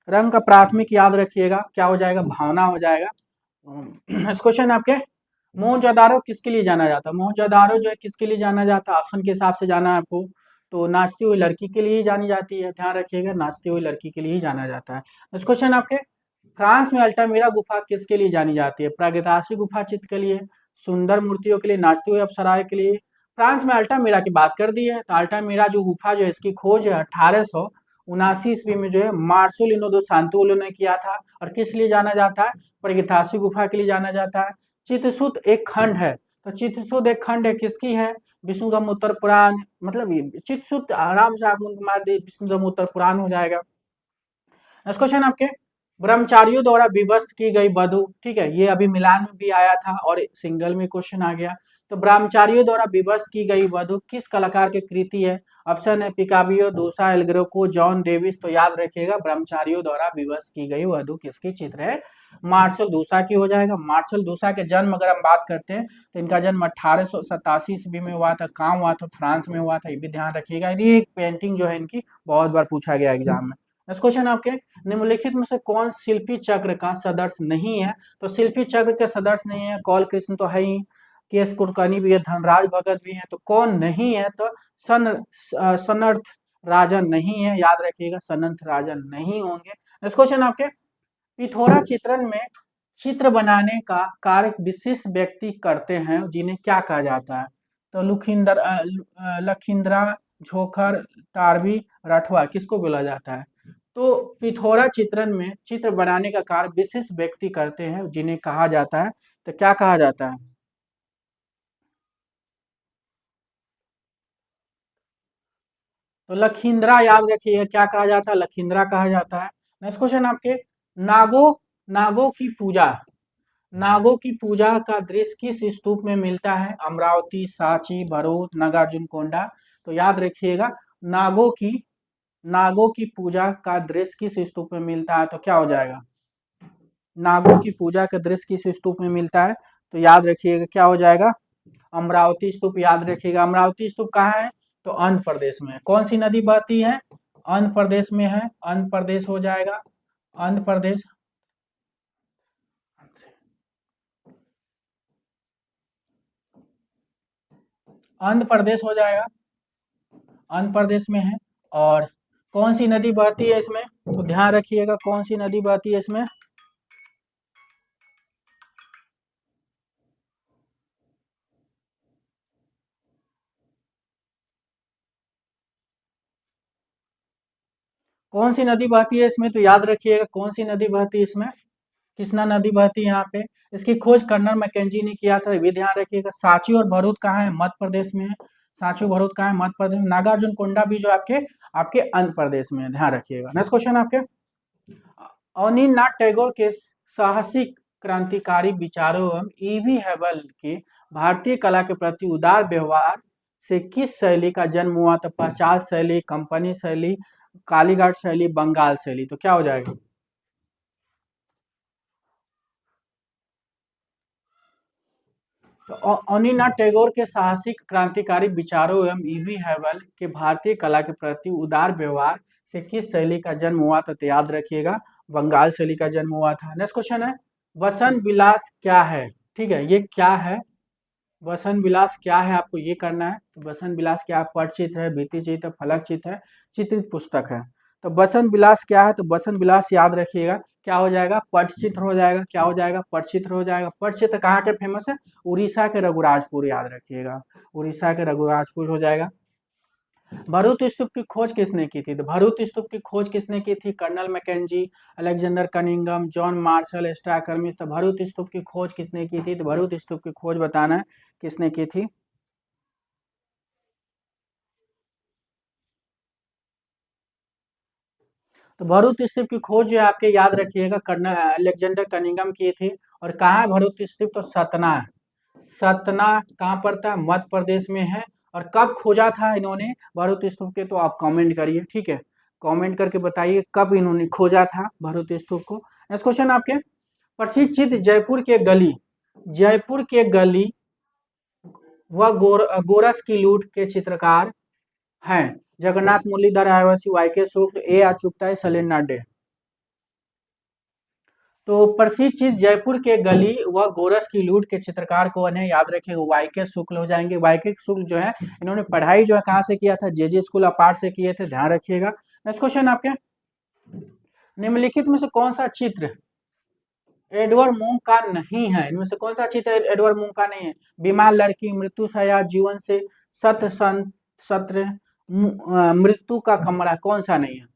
रंग का प्राथमिक याद रखिएगा क्या हो जाएगा? भावना हो जाएगा। इस क्वेश्चन आपके, मोहनजोदारो किसके लिए जाना जाता है? मोहनजोदारो जो है किसके लिए जाना जाता है? ऑप्शन के हिसाब से जाना है आपको। तो नाचती हुई लड़की के लिए ही जानी जाती है, ध्यान रखिएगा, नाचती हुई लड़की के लिए ही जाना जाता है। इस क्वेश्चन आपके, फ्रांस में अल्टामिरा गुफा किसके लिए जानी जाती है? प्रागैतिहासिक गुफा चित्र के लिए, सुंदर मूर्तियों के लिए, नाचती हुई अप्सराएं के लिए। फ्रांस में अल्टामिरा की बात कर दी है, तो अल्टामिरा जो गुफा जो है इसकी खोज है 1879 ईस्वी में जो है मार्सोलिनो दो सांतोलो ने किया था। और किस लिए जाना जाता है? प्रागैतिहासिक गुफा के लिए जाना जाता है। चित्रसूत एक खंड है, तो चित्रसूत एक खंड है, किसकी है? विष्णुधर्म उत्तर पुराण, मतलब ये चित्रसूत आराम से आप मार दे, विष्णुधर्म उत्तर पुराण हो जाएगा। नेक्स्ट क्वेश्चन आपके, ब्रह्मचारियों द्वारा विवस्त की गई वधु, ठीक है, ये अभी मिलान में भी आया था और सिंगल में क्वेश्चन आ गया। तो ब्रह्मचारियों द्वारा विवस्त की गई वधु किस कलाकार की कृति है? ऑप्शन है पिकाबियो, दूसा, एल ग्रेको, जॉन डेविस। तो याद रखिएगा, ब्रह्मचारियों द्वारा विवस्त की गई वधु किसकी चित्र है? मार्शल दूसा की हो जाएगा। मार्शल दूसा के जन्म अगर हम बात करते हैं, तो इनका जन्म 1887 ईस्वी में हुआ था। कहाँ हुआ था? फ्रांस में हुआ था, ये भी ध्यान रखिएगा। ये एक पेंटिंग जो है इनकी बहुत बार पूछा गया एग्जाम में। नेक्स्ट क्वेश्चन आपके, निम्नलिखित में से कौन शिल्पी चक्र का सदस्य नहीं है? तो शिल्पी चक्र के सदस्य नहीं है, कौल कृष्ण तो है ही, केएस कुलकर्णी भी है, धनराज भगत भी है। तो कौन नहीं है? तो सनर्थ राजन नहीं है, याद रखिएगा, सनंथ राजन नहीं होंगे। नेक्स्ट क्वेश्चन आपके, पिथोरा चित्रण में चित्र बनाने का कार्य विशिष्ट व्यक्ति करते हैं, जिन्हें क्या कहा जाता है? तो लखींद्रा, झोखर, तारवी, राठवा, किसको बोला जाता है? तो पिथोरा चित्रण में चित्र बनाने का कार्य विशिष्ट व्यक्ति करते हैं, जिन्हें कहा जाता है। तो क्या कहा जाता है? तो लखींद्रा याद रखिए, क्या कहा जाता है? लखींद्रा कहा जाता है। नेक्स्ट क्वेश्चन आपके, नागो नागो की पूजा, नागो की पूजा का दृश्य किस स्तूप में मिलता है? अमरावती, सांची, भरूच, नागार्जुन कोंडा। तो याद रखिएगा, नागो की नागो की पूजा का दृश्य किस स्तूप में मिलता है? तो क्या हो जाएगा? नागों की पूजा का दृश्य किस स्तूप में मिलता है? तो याद रखिएगा, क्या हो जाएगा? अमरावती स्तूप, याद रखिएगा। अमरावती स्तूप कहाँ है? तो आंध्र प्रदेश में है। कौन सी नदी बहती है? आंध्र प्रदेश में है, आंध्र प्रदेश हो जाएगा, आंध्र प्रदेश। आंध्र प्रदेश हो जाएगा, आंध्र प्रदेश में है। और कौन सी नदी बहती है इसमें, तो ध्यान रखिएगा कौन सी नदी बहती है इसमें, कौन सी नदी बहती है इसमें, तो याद रखिएगा कौन सी नदी बहती है इसमें, कृष्णा नदी बहती है यहाँ पे। इसकी खोज कर्नल मैकेंजी ने किया था, ये भी ध्यान रखिएगा। सांची और भरूच कहाँ है, मध्य प्रदेश में है। सांची और भरूच कहाँ है, मध्य प्रदेश में। नागार्जुन कोंडा भी जो आपके आपके आंध्र प्रदेश में है, ध्यान रखिएगा। नेक्स्ट क्वेश्चन आपके, अवनीन्द्रनाथ टैगोर के साहसिक क्रांतिकारी विचारों एवं ईवी हैबल के भारतीय कला के प्रति उदार व्यवहार से किस शैली का जन्म हुआ था, पचास शैली, कंपनी शैली, कालीघाट शैली, बंगाल शैली, तो क्या हो जाएगा। तो अवनीन्द्रनाथ टैगोर के साहसिक क्रांतिकारी विचारों एवं ईवी हैबल के भारतीय कला के प्रति उदार व्यवहार से किस शैली का जन्म हुआ था, तो याद रखिएगा बंगाल शैली का जन्म हुआ था। नेक्स्ट क्वेश्चन है, वसंत विलास क्या है, ठीक है, ये क्या है, वसंत विलास क्या है आपको ये करना है। तो वसंत विलास क्या है, पटचित्र है, भित्ति चित्र है, फलक चित्र है, चित्रित पुस्तक है। तो वसंत विलास क्या है, तो वसंत विलास याद रखिएगा क्या हो जाएगा, पटचित्र हो जाएगा। क्या हो जाएगा, पटचित्र हो जाएगा। पटचित्र कहाँ के फेमस है, उड़ीसा के रघुराजपुर, याद रखिएगा उड़ीसा के रघुराजपुर हो जाएगा। भरूच स्तूप की खोज किसने की थी, तो भरूच स्तूप की खोज किसने की थी, colonel Mackenzie, Alexander Cunningham, John Marshall, स्ट्रैकर्मिस। तो भरूच स्तूप की खोज किसने की थी, तो भरूच स्तूप की खोज बताना है किसने की थी। तो भरूच स्तूप की खोज जो है आपके याद रखिएगा कर्नल अलेक्जेंडर कनिंघम की थी। और कहाँ है भरूच स्तूप, तो सतना है। सतना कहाँ पड़ता है, मध्य प्रदेश में है। और कब खोजा था इन्होंने भरूच स्तूप के, तो आप कमेंट करिए, ठीक है, कमेंट करके बताइए कब इन्होंने खोजा था भरूच स्तूप को। नेक्स्ट क्वेश्चन आपके, प्रसिद्ध चित्र जयपुर के गली, जयपुर के गली व गोरस की लूट के चित्रकार हैं, जगन्नाथ मुरलीधर, आदिवासी, वाई के शुक्ल, A R Chughtai, Salil day. तो प्रसिद्ध चीज जयपुर के गली व गोरस की लूट के चित्रकार कौन है, याद रखिएगा वाई के शुक्ल हो जाएंगे। वाई के शुक्ल जो है इन्होंने पढ़ाई जो है कहाँ से किया था, जे स्कूल अपार्ट से किए थे, ध्यान रखिएगा। नेक्स्ट क्वेश्चन आपके, निम्नलिखित में से कौन सा चित्र एडवर्ड मुंह का नहीं है, इनमें से कौन सा चित्र एडवर्ड मुंह का नहीं है, बीमार लड़की, मृत्यु सया, जीवन से, सत्र संत, सत्र, मृत्यु का कमरा, कौन सा नहीं है।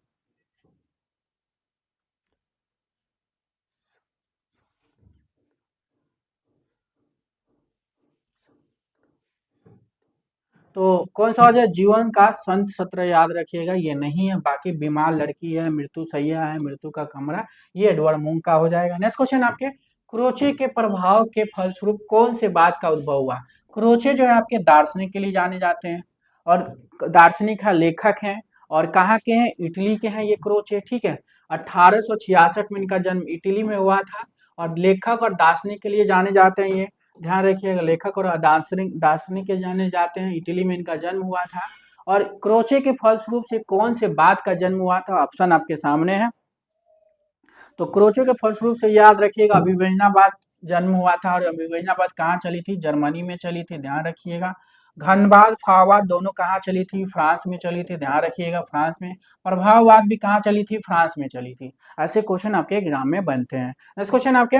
तो कौन सा हो जाए, जीवन का संत सत्र, याद रखिएगा ये नहीं है। बाकी बीमार लड़की है, मृत्यु सैया है, मृत्यु का कमरा, ये एडवर्ड मुंह का हो जाएगा। नेक्स्ट क्वेश्चन आपके, क्रोचे के प्रभाव के फलस्वरूप कौन से बात का उद्भव हुआ। क्रोचे जो है आपके दार्शनिक के लिए जाने जाते हैं, और दार्शनिक है, लेखक हैं, और कहाँ के हैं, इटली के हैं ये क्रोचे, ठीक है। 1866 में इनका जन्म इटली में हुआ था। और लेखक और दार्शनिक के लिए जाने जाते हैं ये, ध्यान रखिएगा, लेखक और दार्शनिक दार्शनिक के जाने जाते हैं, इटली में इनका जन्म हुआ था। और क्रोचे के फलस्वरूप से कौन से बात का जन्म हुआ था, ऑप्शन आपके सामने है। तो क्रोचे के फलस्वरूप से याद रखिएगा अभिव्यंजनावाद जन्म हुआ था। और अभिव्यंजनावाद कहाँ चली थी, जर्मनी में चली थी, ध्यान रखिएगा। घनवाद फाववाद दोनों कहाँ चली थी, फ्रांस में चली थी, ध्यान रखिएगा फ्रांस में। प्रभाववाद भी कहाँ चली थी, फ्रांस में चली थी। ऐसे क्वेश्चन आपके एग्जाम में बनते हैं। नेक्स्ट क्वेश्चन आपके,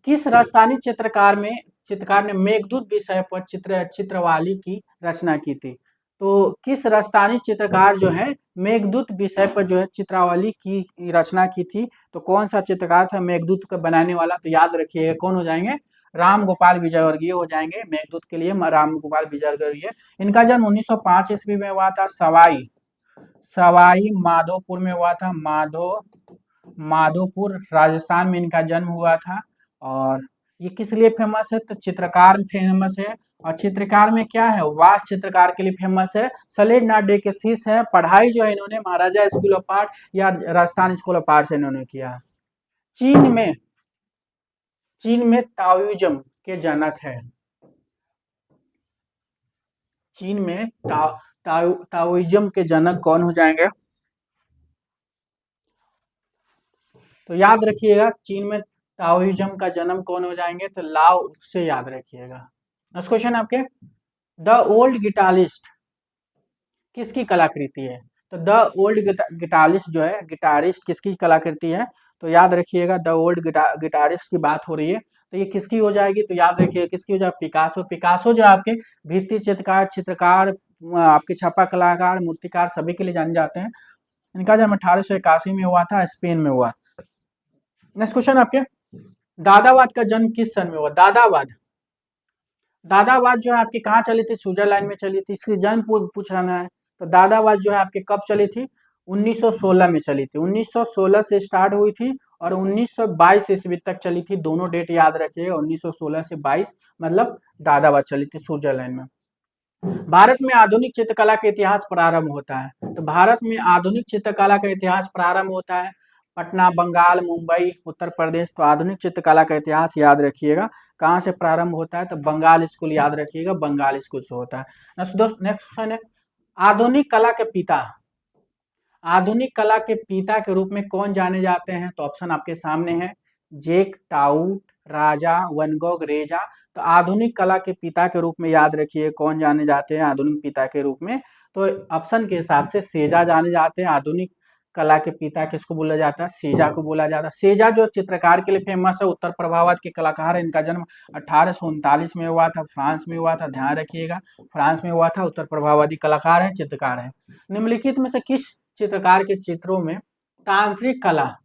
किस राजस्थानी चित्रकार ने मेघदूत विषय पर चित्रवाली की रचना की थी। तो किस राजस्थानी चित्रकार जो है मेघदूत विषय पर जो है चित्रावली की रचना की थी, तो कौन सा चित्रकार था मेघदूत का बनाने वाला, तो याद रखिएगा कौन हो जाएंगे, राम गोपाल विजयवर्गीय हो जाएंगे। मेघदूत के लिए राम गोपाल विजयवर्गीय। इनका जन्म 1905 ईस्वी में हुआ था, सवाई सवाई माधोपुर में हुआ था, माधोपुर राजस्थान में इनका जन्म हुआ था। और ये किस लिए फेमस है, तो चित्रकार फेमस है। और चित्रकार में क्या है, वास्तु चित्रकार के लिए फेमस है। सलील डे के शिष्य है। पढ़ाई जो है इन्होंने महाराजा स्कूल ऑफ आर्ट या राजस्थान स्कूल ऑफ आर्ट से इन्होंने किया। चीन में चीन में ताओइज्म के जनक है। चीन में ताओइज्म के जनक कौन हो जाएंगे, तो याद रखिएगा चीन में ताओइज्म का जन्म कौन हो जाएंगे, तो लाओ से, याद रखिएगा। नेक्स्ट क्वेश्चन आपके, द ओल्ड गिटारिस्ट किसकी कलाकृति है? तो द ओल्ड गिटारिस्ट जो है, गिटारिस्ट किसकी कलाकृति है? तो याद रखिएगा द ओल्ड गिटारिस्ट की बात हो रही है, तो ये किसकी हो जाएगी? तो याद रखिए किसकी हो जाएगी? पिकासो। पिकासो जो आपके भित्ति चित्रकार, चित्रकार, आपके छापा कलाकार, मूर्तिकार सभी के लिए जाने जाते हैं। इनका जन्म 1881 में हुआ था, स्पेन में हुआ। नेक्स्ट क्वेश्चन आपके, दादावाद का जन्म किस सन में हुआ? दादावाद, दादावाद जो है आपकी कहाँ चली थी? स्विट्जरलैंड में चली थी। इसकी जन्म पूछना है। तो दादावाद जो है आपके कब चली थी? 1916 में चली थी। 1916 से स्टार्ट हुई थी और 1922 ईस्वी तक चली थी। दोनों डेट याद रखिएगा, 1916 से 22, मतलब दादावाद चली थी स्विट्जरलैंड में। भारत में आधुनिक चित्रकला का इतिहास प्रारंभ होता है। तो भारत में आधुनिक चित्रकला का इतिहास प्रारंभ होता है पटना, बंगाल, मुंबई, उत्तर प्रदेश। तो आधुनिक चित्रकला का इतिहास याद रखिएगा कहाँ से प्रारंभ होता है? तो बंगाल स्कूल, याद रखिएगा बंगाल स्कूल से होता है। नेक्स्ट क्वेश्चन है, आधुनिक कला के पिता, आधुनिक कला के पिता के रूप में कौन जाने जाते हैं? तो ऑप्शन आपके सामने है, जेक टाउट, राजा, वैन गॉग, रेजा। तो आधुनिक कला के पिता के रूप में याद रखिए कौन जाने जाते हैं आधुनिक पिता के रूप में? तो ऑप्शन के हिसाब से सेजा जाने जाते हैं। आधुनिक कला के पिता किसको बोला जाता है? सेजा को बोला जाता है। सेजा जो चित्रकार के लिए फेमस है, उत्तर प्रभाववाद के कलाकार है। इनका जन्म 1839 में हुआ था, फ्रांस में हुआ था, ध्यान रखिएगा फ्रांस में हुआ था। उत्तर प्रभाववादी कलाकार है, चित्रकार है। निम्नलिखित में से किस चित्रकार के चित्रों में तांत्रिक कला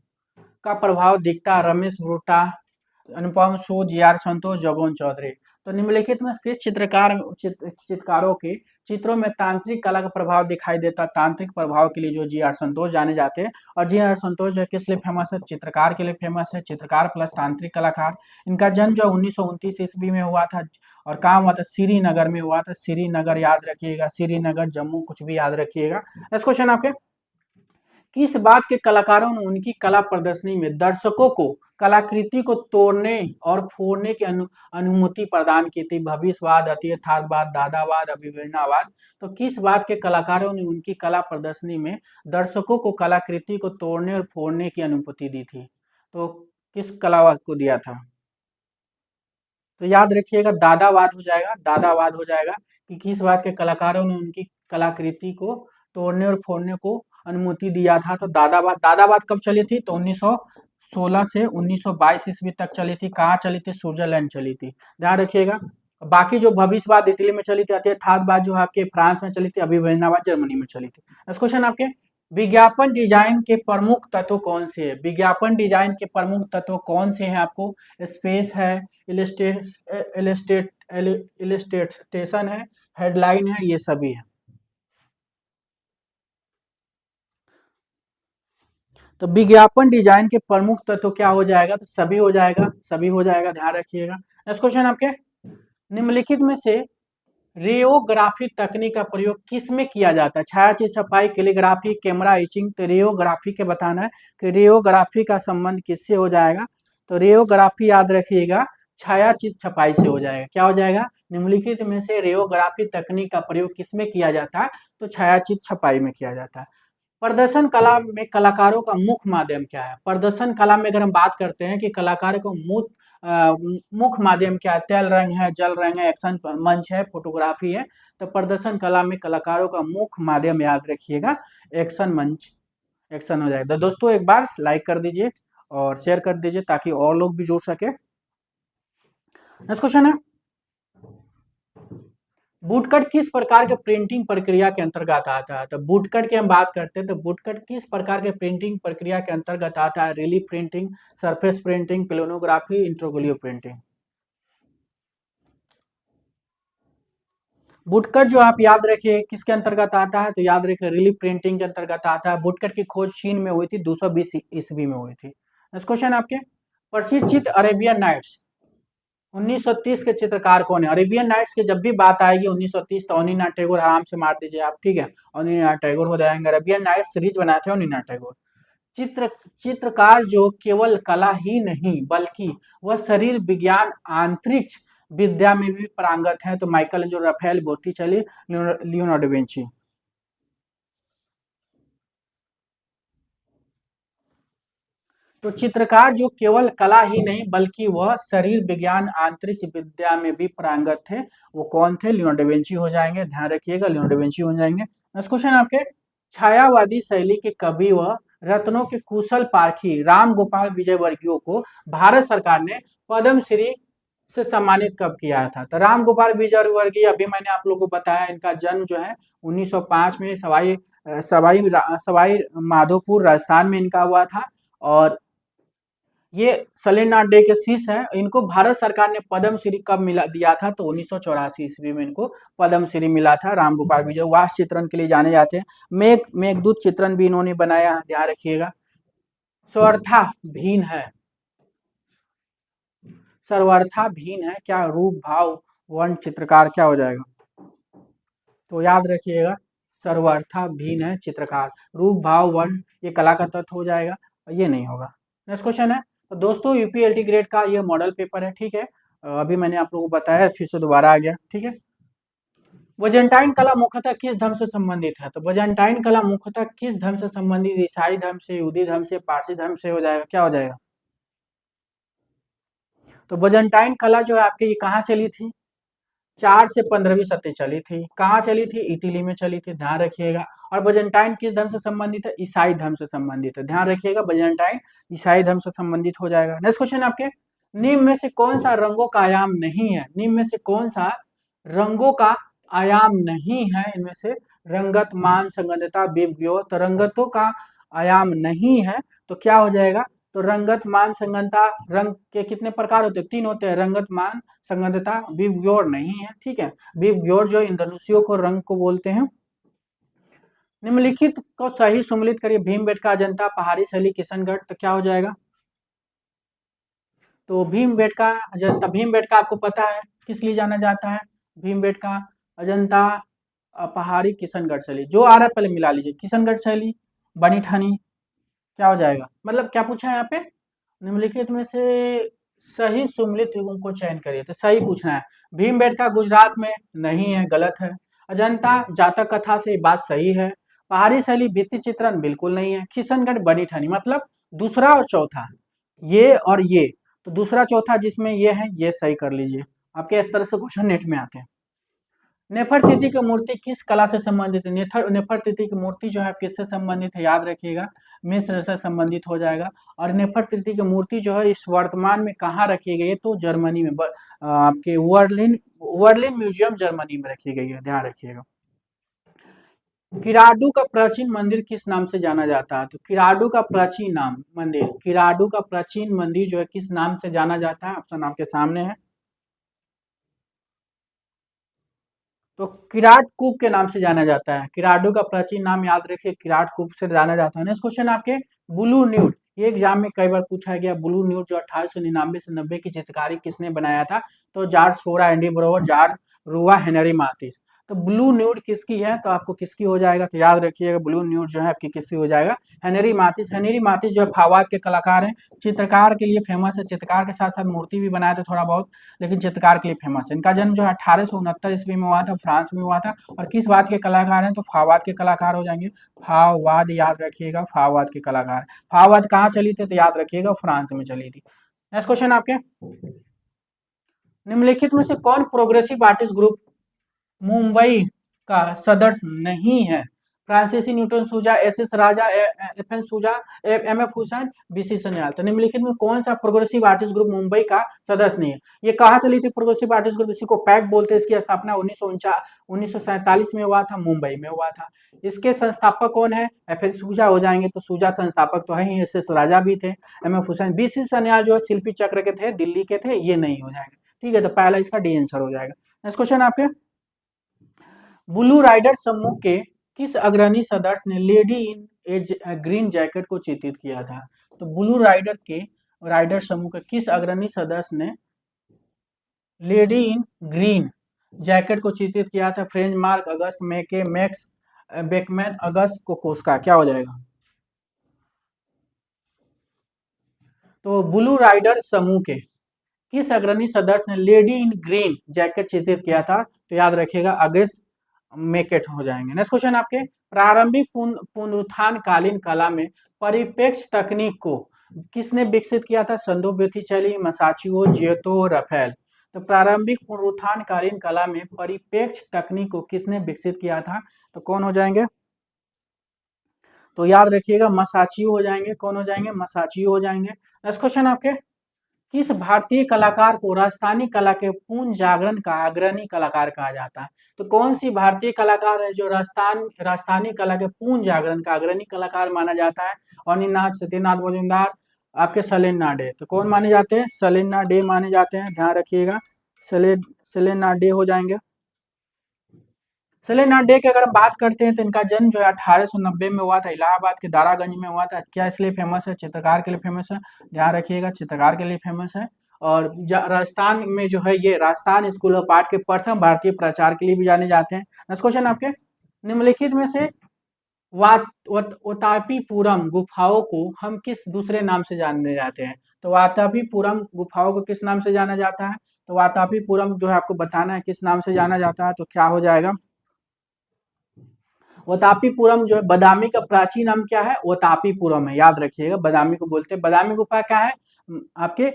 का प्रभाव दिखता है? रमेश ब्रूटा, अनुपम सूद, जी.आर. संतोष, जगोन चौधरी। तो निम्नलिखित में किस चित्रकारों के चित्रों में तांत्रिक कला का प्रभाव दिखाई देता है? तांत्रिक प्रभाव के लिए जो जी.आर. संतोष जाने जाते हैं। और जी.आर. संतोष जो किस लिए फेमस है? चित्रकार के लिए फेमस है, चित्रकार प्लस तांत्रिक कलाकार। इनका जन्म जो 1929 ईस्वी में हुआ था और कहाँ हुआ था? श्रीनगर में हुआ था। श्रीनगर याद रखिएगा, श्रीनगर, जम्मू, कुछ भी याद रखिएगा। नेक्स्ट क्वेश्चन आपके, किस बात के कलाकारों ने उनकी कला प्रदर्शनी में दर्शकों को कलाकृति को तोड़ने और फोड़ने की अनुमति प्रदान की थी? भविष्यवाद, यथार्थवाद, दादावाद, अभिनववाद। तो किस बात के कलाकारों ने उनकी कला प्रदर्शनी में दर्शकों को कलाकृति को तोड़ने और फोड़ने की अनुमति दी थी? तो किस कलावाद को दिया था? तो याद रखिएगा दादावाद हो जाएगा, दादावाद हो जाएगा कि किस बात के कलाकारों ने उनकी कलाकृति को तोड़ने और फोड़ने को अनुमति दिया था? तो दादावाद। दादावाद कब चली थी? तो 1916 से 1922 ईस्वी तक चली थी। कहाँ चली थी? स्विट्जरलैंड चली थी, ध्यान रखिएगा। बाकी जो भविष्यवाद इटली में चली थी, यथार्थवाद जो आपके फ्रांस में चली थी, अभिनववाद जर्मनी में चली थी। नेक्स्ट क्वेश्चन आपके, विज्ञापन डिजाइन के प्रमुख तत्व कौन से हैं? विज्ञापन डिजाइन के प्रमुख तत्व कौन से हैं? आपको स्पेस है, इलिस्ट्रेशन है, हेडलाइन है, ये सभी है। तो विज्ञापन डिजाइन के प्रमुख तत्व क्या हो जाएगा? तो सभी हो जाएगा, सभी हो जाएगा, ध्यान रखिएगा। नेक्स्ट क्वेश्चन आपके, निम्नलिखित में से रेयोग्राफी तकनीक का प्रयोग किस में किया जाता है? छायाचित्र छपाई, कैलीग्राफी, कैमरा इचिंग। तो रेयोग्राफी के बताना है कि रेयोग्राफी का संबंध किससे हो जाएगा? तो रेयोग्राफी याद रखिएगा छायाचित्र छपाई से हो जाएगा। क्या हो जाएगा? निम्नलिखित में से रेयोग्राफी तकनीक का प्रयोग किस में किया जाता है? तो छायाचित्र छपाई में किया जाता है। प्रदर्शन कला में कलाकारों का मुख्य माध्यम क्या है? प्रदर्शन कला में अगर हम बात करते हैं कि कलाकारों को मुख्य माध्यम क्या है? तेल रंग है, जल रंग है, एक्शन मंच है, फोटोग्राफी है। तो प्रदर्शन कला में कलाकारों का मुख्य माध्यम याद रखिएगा एक्शन मंच, एक्शन हो जाएगा। तो दोस्तों एक बार लाइक कर दीजिए और शेयर कर दीजिए ताकि और लोग भी जुड़ सके। नेक्स्ट क्वेश्चन है, बूटकट किस प्रकार के प्रिंटिंग प्रक्रिया के अंतर्गत आता है? तो बूटकट की हम बात करते हैं तो बूटकट किस प्रकार के प्रिंटिंग प्रक्रिया के अंतर्गत आता है? Relief printing, surface printing, planography, intaglio printing. बूटकट जो आप याद रखिए किसके अंतर्गत आता है? तो याद रखिए रिलीफ प्रिंटिंग के अंतर्गत आता है। बूटकट की खोज चीन में हुई थी, 220 ईस्वी में हुई थी। नेक्स्ट क्वेश्चन आपके, प्रसिद्ध चित्र अरेबियन नाइट्स 1930 के चित्रकार कौन है? अरेबियन नाइट्स की जब भी बात आएगी 1930 तो अनिनाथ टैगोर, आराम से मार दीजिए आप, ठीक है, अनिनाथ टैगोर हो जाएंगे। अरेबियन नाइट्स सीरीज बनाए थे अनिनाथ टैगोर। चित्रकार जो केवल कला ही नहीं बल्कि वह शरीर विज्ञान, अंतरिक्ष विद्या में भी पारंगत है। तो Michelangelo, Raphael, Botticelli, Leonardo Vinci. तो चित्रकार जो केवल कला ही नहीं बल्कि वह शरीर विज्ञान अंतरिक्ष विद्या में भी पारंगत थे। वो कौन थे? लियोनार्डो दा विंची हो जाएंगे, ध्यान रखिएगा लियोनार्डो दा विंची हो जाएंगे। नेक्स्ट क्वेश्चन आपके, छायावादी शैली के कवि व रत्नों के कुशल पारखी राम गोपाल विजयवर्गीय को भारत सरकार ने पद्म श्री से सम्मानित कब किया था? तो राम गोपाल विजयवर्गीय, अभी मैंने आप लोगों को बताया, इनका जन्म जो है 1905 में सवाई माधोपुर राजस्थान में इनका हुआ था। और ये सलेनाथ डे के शिष्य हैं। इनको भारत सरकार ने पद्म श्री कब मिला दिया था? तो 1984 ईस्वी में इनको पद्म श्री मिला था। राम गोपाल विजय वास चित्रण के लिए जाने जाते हैं। मेघदूत चित्रण भी इन्होंने बनाया, ध्यान रखिएगा। सर्वथा भीन है, सर्वथा भीन है क्या? रूप भाव वर्ण चित्रकार क्या हो जाएगा? तो याद रखिएगा, सर्वथा भीन है चित्रकार, रूप भाव वर्ण ये कला का तत्व हो जाएगा, ये नहीं होगा। नेक्स्ट क्वेश्चन है, तो दोस्तों यूपीएलटी ग्रेड का ये मॉडल पेपर है, ठीक है। अभी मैंने आप लोगों को बताया, फिर से दोबारा आ गया, ठीक है। बिजेंटाइन कला मुख्यतः किस धर्म से संबंधित है? तो बिजेंटाइन कला मुख्यतः किस धर्म से संबंधित? ईसाई धर्म से, यहूदी धर्म से, पारसी धर्म से हो जाएगा, क्या हो जाएगा? तो बिजेंटाइन कला जो है आपके ये कहाँ चली थी? 4 से 15वीं सदी चली थी। कहाँ चली थी? इटली में चली थी, ध्यान रखिएगा। और बिजेंटाइन किस धर्म से संबंधित है? ईसाई धर्म से संबंधित है, ध्यान रखिएगा। बिजेंटाइन ईसाई धर्म से संबंधित हो जाएगा। नेक्स्ट क्वेश्चन आपके, निम्न में से कौन सा रंगों का आयाम नहीं है? निम्न में से कौन सा रंगों का आयाम नहीं है? इनमें से रंगत, मान, संगतता, विभव। तो रंगतों का आयाम नहीं है, तो क्या हो जाएगा? तो रंगत, मान, संगतता, रंग के कितने प्रकार होते हैं? 3 होते हैं, रंगत, मान, संगतता, विभव नहीं है, ठीक है। विभव जो इंद्रधनुषियों को रंग को बोलते हैं। निम्नलिखित को सही सुमेलित करिए, भीमबेटका, अजंता, पहाड़ी शैली, किशनगढ़। तो क्या हो जाएगा? तो भीमबेटका, अजंता, भीमबेटका आपको पता है किस लिए जाना जाता है? भीमबेटका, अजंता, पहाड़ी, किशनगढ़ शैली। जो आ रहा है पहले मिला लीजिए, किशनगढ़ शैली, बनी ठनी, क्या हो जाएगा? मतलब क्या पूछा है यहाँ पे? निम्नलिखित में से सही सुमेलित युग्म को चयन करिए, तो सही पूछना है। भीमबेटका गुजरात में नहीं है, गलत है। अजंता जातक कथा से बात सही है। पहाड़ी शैली भित्ति चित्रण बिल्कुल नहीं है। किशनगढ़ बनी ठनी, मतलब दूसरा और चौथा, ये और ये, तो दूसरा चौथा जिसमें ये है ये सही कर लीजिए। आपके इस तरह से क्वेश्चन नेट में आते हैं। नेफरतिथि की मूर्ति किस कला से संबंधित है? नेफरतिथि की मूर्ति जो है किससे संबंधित है? याद रखिएगा, मिस्र से संबंधित हो जाएगा। और नेफरतिथि की मूर्ति जो है इस वर्तमान में कहाँ रखी गई है? तो जर्मनी में, आपके वर्लिन म्यूजियम जर्मनी में रखी गई है, ध्यान रखिएगा। किराडू का प्राचीन मंदिर किस नाम से जाना जाता है? तो किराडू का प्राचीन नाम मंदिर, किराडू का प्राचीन मंदिर जो है किस नाम से जाना जाता है? ऑप्शन आपके सामने है। तो किराट कूप के नाम से जाना जाता है। किराडू का प्राचीन नाम याद रखिए, किराट कूप से जाना जाता है। नेक्स्ट क्वेश्चन आपके, ब्लू न्यूड, ये एग्जाम में कई बार पूछा गया। ब्लू न्यूड जो 1899 से 90 की चित्रकारी किसने बनाया था? तो जॉर्ज सोरा, एंडी ब्रोवर, जॉर्ज रुआ, हेनरी माथिस। तो ब्लू न्यूड किसकी है? तो आपको किसकी हो जाएगा? तो याद रखिएगा, ब्लू न्यूड जो है आपकी किसकी हो जाएगा? हेनरी माथिस। हेनरी माथिस जो है फावाद के कलाकार हैं, चित्रकार के लिए फेमस है। चित्रकार के साथ साथ मूर्ति भी बनाए थे थोड़ा बहुत, लेकिन चित्रकार के लिए फेमस है। इनका जन्म जो है 1869 ईस्वी में हुआ था, फ्रांस में हुआ था। और किस बात के कलाकार हैं? तो फावाद के कलाकार हो जाएंगे। फावाद, याद रखिएगा, फावाद के कलाकार। फावाद कहाँ चली थी? तो याद रखिएगा, फ्रांस में चली थी। नेक्स्ट क्वेश्चन आपके, निम्नलिखित में से कौन प्रोग्रेसिव आर्टिस्ट ग्रुप मुंबई का सदस्य नहीं है? Francis Newton Souza, S S Raja, F N Souza, M F Hussain, B C Sanyal. तो निम्नलिखित में कौन सा प्रोग्रेसिव आर्टिस्ट ग्रुप मुंबई का सदस्य नहीं है? ये कहाँ चली थी प्रोग्रेसिव आर्टिस्ट ग्रुप? इसी को पैक बोलते हैं। इसकी स्थापना 1947 में हुआ था, मुंबई में हुआ था। इसके संस्थापक कौन है? एफ एन सूजा हो जाएंगे। तो सूजा संस्थापक तो है ही, एस एस राजा भी थे, M F Hussain. B C Sanyal जो है शिल्पी चक्र के थे, दिल्ली के थे, ये नहीं हो जाएगा, ठीक है। तो पहला इसका डी आंसर हो जाएगा। नेक्स्ट क्वेश्चन आपके, ब्लू राइडर समूह के किस अग्रणी सदस्य ने lady in A green jacket को चित्रित किया था? तो ब्लू राइडर के राइडर समूह के किस अग्रणी सदस्य ने लेडी इन ग्रीन जैकेट को चित्रित किया था? फ्रेंच मार्क, अगस्त मैके, मैक्स बेकमैन, अगस्त कोकोस्का। क्या हो जाएगा? तो ब्लू राइडर समूह के किस अग्रणी सदस्य ने लेडी इन ग्रीन जैकेट चित्रित किया था? तो याद रखिएगा, अगस्त मेकेट हो जाएंगे। नेक्स्ट क्वेश्चन आपके, प्रारंभिक पुनरुत्थान कालीन कला में परिप्रेक्ष्य तकनीक को किसने विकसित किया था? Sandro Botticelli, Masaccio Giotto, Raphael. तो प्रारंभिक पुनरुत्थान कालीन कला में परिप्रेक्ष्य तकनीक को किसने विकसित किया था? तो कौन हो जाएंगे? तो याद रखिएगा मासाचिओ हो जाएंगे। कौन हो जाएंगे? मासाचिओ हो जाएंगे। नेक्स्ट क्वेश्चन आपके, किस भारतीय कलाकार को राजस्थानी कला के पूर्ण जागरण का अग्रणी कलाकार कहा जाता है? तो कौन सी भारतीय कलाकार है जो राजस्थानी कला के पूर्ण जागरण का अग्रणी कलाकार माना जाता है? अनिनाथ, सत्यनाथ मजूमदार, आपके सलेना डे। तो कौन माने जाते हैं? सलेना डे माने जाते हैं, ध्यान रखिएगा। सलेना डे हो जाएंगे। सलेना डे की अगर हम बात करते हैं तो इनका जन्म जो है 1890 में हुआ था, इलाहाबाद के दारागंज में हुआ था। क्या इसलिए फेमस है? चित्रकार के लिए फेमस है, ध्यान रखिएगा, चित्रकार के लिए फेमस है। और राजस्थान में जो है ये राजस्थान स्कूल ऑफ आर्ट के प्रथम भारतीय प्राचार्य के लिए भी जाने जाते हैं। नेक्स्ट क्वेश्चन आपके, निम्नलिखित में से वातापीपुरम गुफाओं को हम किस दूसरे नाम से जानने जाते हैं? तो वातापीपुरम गुफाओं को किस नाम से जाना जाता है? तो वातापीपुरम जो है आपको बताना है किस नाम से जाना जाता है। तो क्या हो जाएगा? वतापीपुरम जो है, बादामी का प्राचीन नाम क्या है? वतापीपुरम है, याद रखिएगा। बादामी को बोलते हैं। बादामी गुफा क्या है? आपके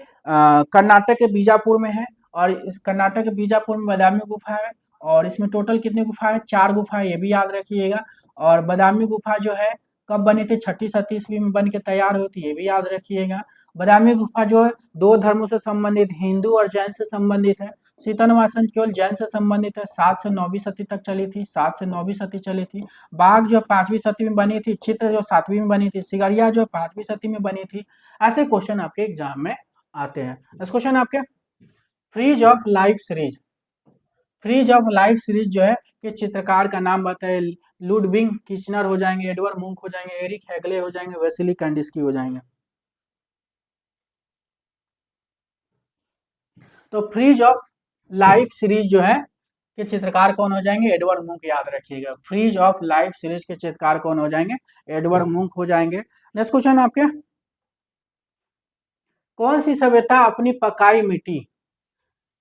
कर्नाटक के बीजापुर में है। और इस कर्नाटक के बीजापुर में बादामी गुफा है। और इसमें टोटल कितनी गुफा है? 4 गुफा है, ये भी याद रखिएगा। और बादामी गुफा जो है कब बनी थी? 6ठी-7ठी ईस्वी में बन के तैयार हुई थी, ये भी याद रखिएगा। बादामी गुफा जो है 2 धर्मों से संबंधित, हिंदू और जैन से संबंधित है। शीतनवासन केवल जैन से संबंधित है, 7 से 9वीं सदी तक चली थी, 7 से 9वीं सदी चली थी। बाघ जो 5वीं सदी में बनी थी, चित्र जो 7वीं में बनी थी, सिगरिया जो 5वीं सदी में बनी थी। ऐसे क्वेश्चन आपके एग्जाम में आते हैं। नेक्स्ट क्वेश्चन आपके, frieze of life series. Frieze of life series जो है कि चित्रकार का नाम बताए। लुडविग किचनर हो जाएंगे, एडवर्ड मुंक हो जाएंगे, एरिक हेगले हो जाएंगे, वेसिली कैंडिस्की हो जाएंगे। तो फ्रीज ऑफ लाइफ सीरीज जो है के चित्रकार कौन हो जाएंगे? एडवर्ड मुंक, याद रखिएगा। फ्रीज ऑफ लाइफ सीरीज के चित्रकार कौन हो जाएंगे? एडवर्ड मुंक हो जाएंगे। नेक्स्ट क्वेश्चन आपके, कौन सी सभ्यता अपनी पकाई मिट्टी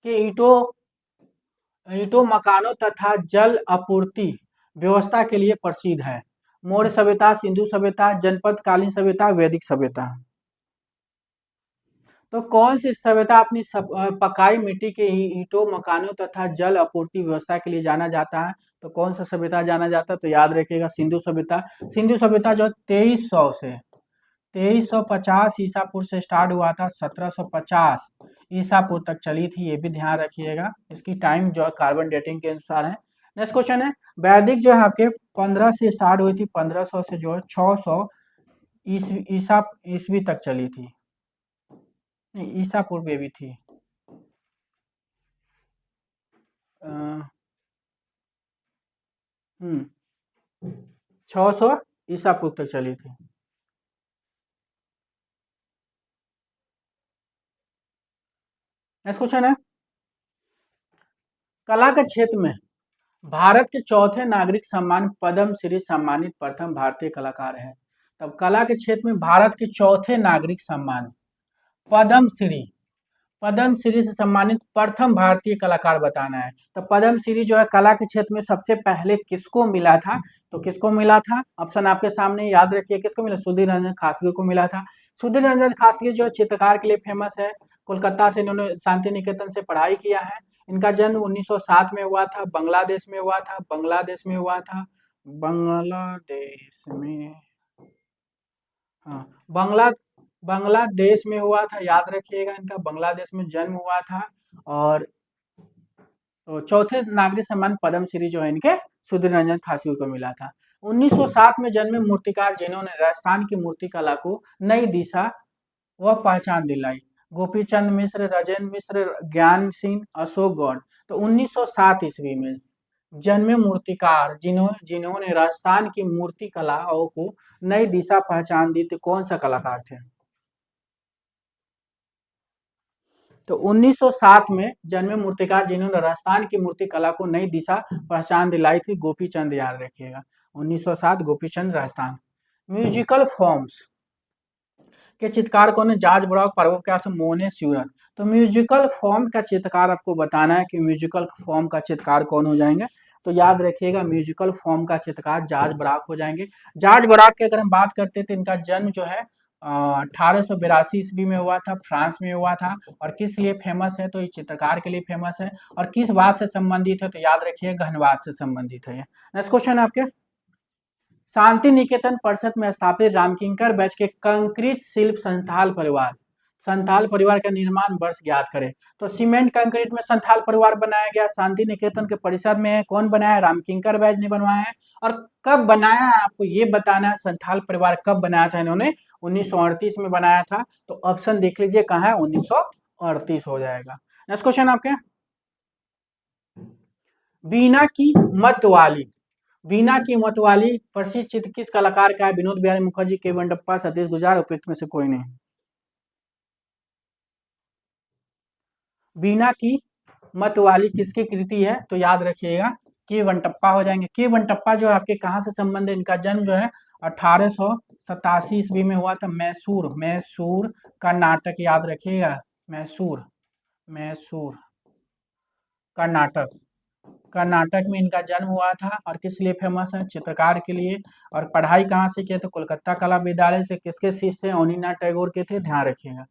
के ईंटों मकानों तथा जल आपूर्ति व्यवस्था के लिए प्रसिद्ध है? मौर्य सभ्यता, सिंधु सभ्यता, जनपद कालीन सभ्यता, वैदिक सभ्यता। तो कौन सी सभ्यता अपनी पकाई मिट्टी के ईंटों मकानों तथा जल आपूर्ति व्यवस्था के लिए जाना जाता है? तो कौन सा सभ्यता जाना जाता है? तो याद रखिएगा सिंधु सभ्यता। सिंधु सभ्यता जो 2350 ईसापुर से स्टार्ट हुआ था, 1750 ईसापुर तक चली थी, ये भी ध्यान रखिएगा। इसकी टाइम जो है कार्बन डेटिंग के अनुसार है। नेक्स्ट क्वेश्चन है, वैदिक जो है आपके 15 से स्टार्ट हुई थी, 1500 से जो है 600 ईस्वी तक चली थी। नहीं, ईसापुर में भी थी। 600 ईसापुर तक चली थी। नेक्स्ट क्वेश्चन है, कला के क्षेत्र में भारत के चौथे नागरिक सम्मान पद्म श्री सम्मानित प्रथम भारतीय कलाकार है। तब कला के क्षेत्र में भारत के चौथे नागरिक सम्मान पद्म श्री से सम्मानित प्रथम भारतीय कलाकार बताना है। तो पद्म श्री जो है कला के क्षेत्र में सबसे पहले किसको मिला था? तो किसको मिला था? ऑप्शन आपके सामने, याद रखिए किसको मिला? सुधीर रंजन खासगी को मिला था। सुधीर रंजन खासगी जो चित्रकार के लिए फेमस है। कोलकाता से इन्होंने शांति निकेतन से पढ़ाई किया है। इनका जन्म 1907 में हुआ था, बांग्लादेश में हुआ था। बांग्लादेश में, हाँ, बांग्लादेश में हुआ था, याद रखिएगा। इनका बांग्लादेश में जन्म हुआ था। और तो चौथे नागरिक सम्मान पद्म श्री जो है इनके सुधीर रंजन खासगी को मिला था। 1907 में जन्मे मूर्तिकार जिन्होंने राजस्थान की मूर्ति कला को नई दिशा व पहचान दिलाई, गोपीचंद मिश्र, राजेंद्र मिश्र, ज्ञान सिंह, अशोक गौड़। तो 1907 ईस्वी में जन्मे मूर्तिकार जिन्होंने राजस्थान की मूर्ति कलाओं को नई दिशा पहचान दी थी, कौन सा कलाकार थे? तो 1907 में जन्मे मूर्तिकार जिन्होंने राजस्थान की मूर्ति कला को नई दिशा पहचान दिलाई थी, गोपीचंद, याद रखिएगा। 1907 गोपीचंद, राजस्थान। म्यूजिकल फॉर्म्स के चित्रकार कौन है? जॉर्ज ब्राक, परोपकार, मोने स्यूरन। तो म्यूजिकल फॉर्म का चित्रकार आपको बताना है कि म्यूजिकल फॉर्म का चित्रकार कौन हो जाएंगे। तो याद रखिएगा म्यूजिकल फॉर्म का चित्रकार जॉर्ज ब्राक हो जाएंगे। जॉर्ज ब्राक की अगर हम बात करते हैं तो इनका जन्म जो है 1882 ईस्वी में हुआ था, फ्रांस में हुआ था। और किस लिए फेमस है? तो ये चित्रकार के लिए फेमस है। और किस बात से संबंधित है? तो याद रखिए घनवाद से संबंधित है। नेक्स्ट क्वेश्चन है आपके, शांति निकेतन परिषद में स्थापित रामकिंकर बैच के कंक्रीट शिल्प संथाल परिवार का निर्माण वर्ष ज्ञात करें। तो सीमेंट कंक्रीट में संथाल परिवार बनाया गया शांति निकेतन के परिसर में। कौन बनाया? रामकिंकर बैच ने बनवाया है। और कब बनाया है आपको ये बताना है। संथाल परिवार कब बनाया था इन्होंने? 1938 में बनाया था। तो ऑप्शन देख लीजिए कहाँ है, 1938 हो जाएगा। नेक्स्ट क्वेश्चन आपके, वीणा की मतवाली, वीणा की मतवाली प्रसिद्ध चित्र किस कलाकार का है? विनोद बिहारी मुखर्जी, के वनटप्पा, सतीश गुजार, उपयुक्त में से कोई नहीं। वीणा की मतवाली किसकी कृति है? तो याद रखिएगा के वनटप्पा हो जाएंगे। के वनटप्पा जो है आपके कहाँ से संबंध है? इनका जन्म जो है 1887 ईस्वी में हुआ था, मैसूर कर्नाटक, याद रखिएगा मैसूर कर्नाटक, कर्नाटक में इनका जन्म हुआ था। और किस लिए फेमस है? चित्रकार के लिए। और पढ़ाई कहाँ से किए थे? कोलकाता कला विद्यालय से। किसके शिष्य थे? अनिनाथ टैगोर के थे, ध्यान रखिएगा।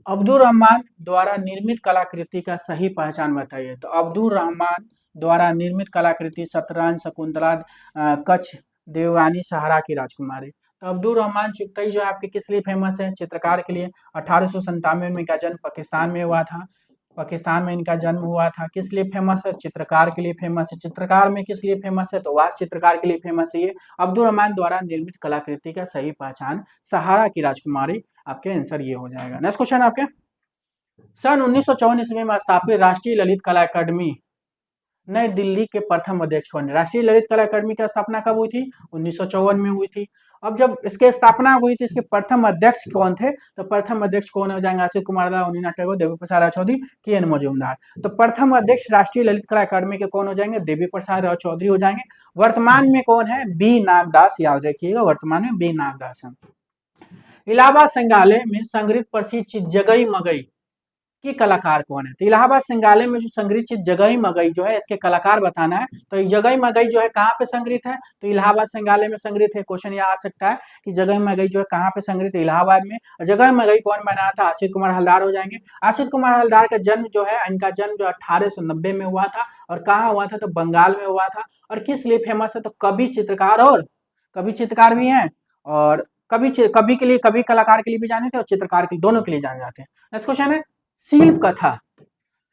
अब्दुल रहमान द्वारा निर्मित कलाकृति का सही पहचान बताइए। तो अब्दुल रहमान द्वारा निर्मित कलाकृति शतरंज, शकुंतला, कच्छ, देवयानी, सहारा की राजकुमारी। तो अब्दुल रहमान चुगताई जो है आपके किस लिए फेमस है? चित्रकार के लिए। 1897 में इनका जन्म पाकिस्तान में हुआ था। पाकिस्तान में इनका जन्म हुआ था। किस लिए फेमस है? चित्रकार के लिए फेमस है। चित्रकार में किस लिए फेमस है? तो वास्तु चित्रकार के लिए फेमस है ये। अब्दुल रहमान द्वारा निर्मित कलाकृति का सही पहचान सहारा की राजकुमारी। आपके आंसर ये हो जाएगा। नेक्स्ट क्वेश्चन आपके, सन 1954 ईस्वी में स्थापित राष्ट्रीय ललित कला अकादमी नई दिल्ली के प्रथम अध्यक्ष कौन है? राष्ट्रीय ललित कला अकादमी की स्थापना कब हुई थी? 1954 में हुई थी। अब जब इसके स्थापना हुई थी, इसके प्रथम अध्यक्ष कौन थे? तो प्रथम अध्यक्ष कौन हो जाएंगे? असित कुमार राव, अनिनाथ टैगोर, देवी प्रसाद राव चौधरी, के एन मजूमदार। तो प्रथम अध्यक्ष राष्ट्रीय ललित कला अकादमी के कौन हो जाएंगे? देवी प्रसाद राव चौधरी हो जाएंगे। वर्तमान में कौन है? बी नागदास, याद रखिएगा वर्तमान में बी नागदास है। इलाहाबाद संग्रहालय में संग्रहित प्रसिद्ध चीज जगई मगई की कलाकार कौन है? तो इलाहाबाद संग्रहालय में जो संग्रहित चीज जगई मगई जो है इसके कलाकार बताना है। तो जगई मगई जो है कहाँ पे संग्रहित है? तो इलाहाबाद संग्रहालय में संग्रहित है। क्वेश्चन यह आ सकता है कि जगई मगई जो है कहाँ पे संग्रहित है? इलाहाबाद में। जगई मगई कौन बनाया था? आशित कुमार हलदार हो जाएंगे। आशित कुमार हलदार का जन्म जो है, इनका जन्म जो 1890 में हुआ था। और कहाँ हुआ था? तो बंगाल में हुआ था। और किस लिए फेमस है? तो कवि चित्रकार, और कवि चित्रकार भी है। और कवि के लिए, कवि कलाकार के लिए भी जाने थे, और चित्रकार के दोनों के लिए जाने जाते हैं। नेक्स्ट क्वेश्चन है, शिल्प कथा,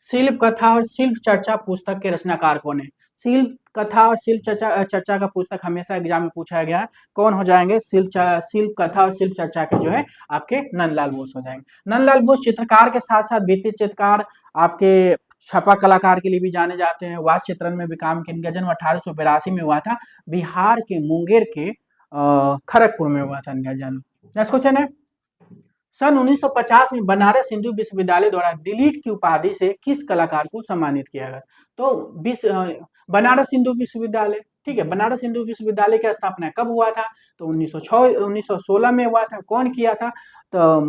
शिल्प कथा और शिल्प चर्चा पुस्तक के रचनाकार कौन है? शिल्प कथा और शिल्प चर्चा का पुस्तक हमेशा एग्जाम में पूछा गया है। कौन हो जाएंगे? शिल्प कथा और शिल्प चर्चा के जो है आपके नंदलाल बोस हो जाएंगे। नंदलाल बोस चित्रकार के साथ साथ भित्ति चित्रकार, आपके छपा कलाकार के लिए भी जाने जाते हैं। वास्तु चित्रण में भी काम किया। इनका जन्म 1882 में हुआ था। बिहार के मुंगेर के खड़गपुर में हुआ था इनका जन्म। नेक्स्ट क्वेश्चन है, सन 1950 में बनारस हिंदू विश्वविद्यालय द्वारा दिलीट की उपाधि से किस कलाकार को सम्मानित किया गया? तो बनारस हिंदू विश्वविद्यालय, ठीक है, बनारस हिंदू विश्वविद्यालय की स्थापना कब हुआ था? तो 1916 में हुआ था। कौन किया था? तो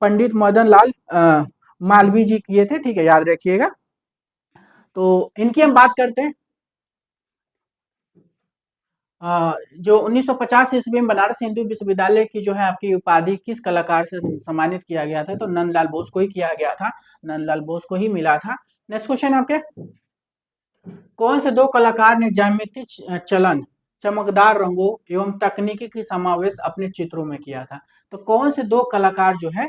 पंडित मदन लाल मालवीय जी किए थे, ठीक है, याद रखिएगा। तो इनकी हम बात करते हैं। जो 1950 ईस्वी में बनारस हिंदू विश्वविद्यालय की जो है आपकी उपाधि किस कलाकार से सम्मानित किया गया था? तो नंदलाल बोस को ही किया गया था, नंदलाल बोस को ही मिला था। नेक्स्ट क्वेश्चन आपके, कौन से दो कलाकार ने ज्यामिति चलन, चमकदार रंगों एवं तकनीकी की समावेश अपने चित्रों में किया था? तो कौन से दो कलाकार जो है,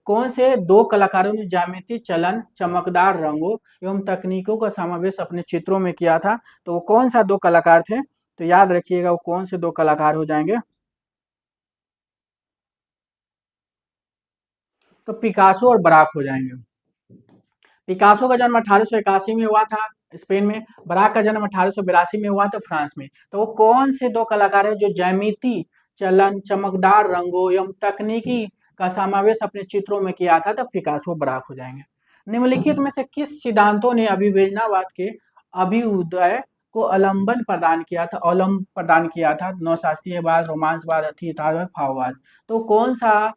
कौन से दो कलाकारों ने ज्यामिति चलन, चमकदार रंगों एवं तकनीकों का समावेश अपने चित्रों में किया था? तो वो कौन सा दो कलाकार थे? तो याद रखिएगा वो कौन से दो कलाकार हो जाएंगे? तो पिकासो और बराक हो जाएंगे। पिकासो का जन्म 1881 में हुआ था स्पेन में। बराक का जन्म 1882 में हुआ था फ्रांस में। तो वो कौन से दो कलाकार हैं जो ज्यामिति चलन, चमकदार रंगों एवं तकनीकी का समावेश अपने चित्रों में किया था? तो पिकासो बराक हो जाएंगे। निम्नलिखित में से किस सिद्धांतों ने अभिवेचनावाद के अभ्युदय को अवलंबन प्रदान किया था? नवशास्त्रीयवाद, रोमांसवाद, अतियथार्थवाद, भाववाद। तो कौन सा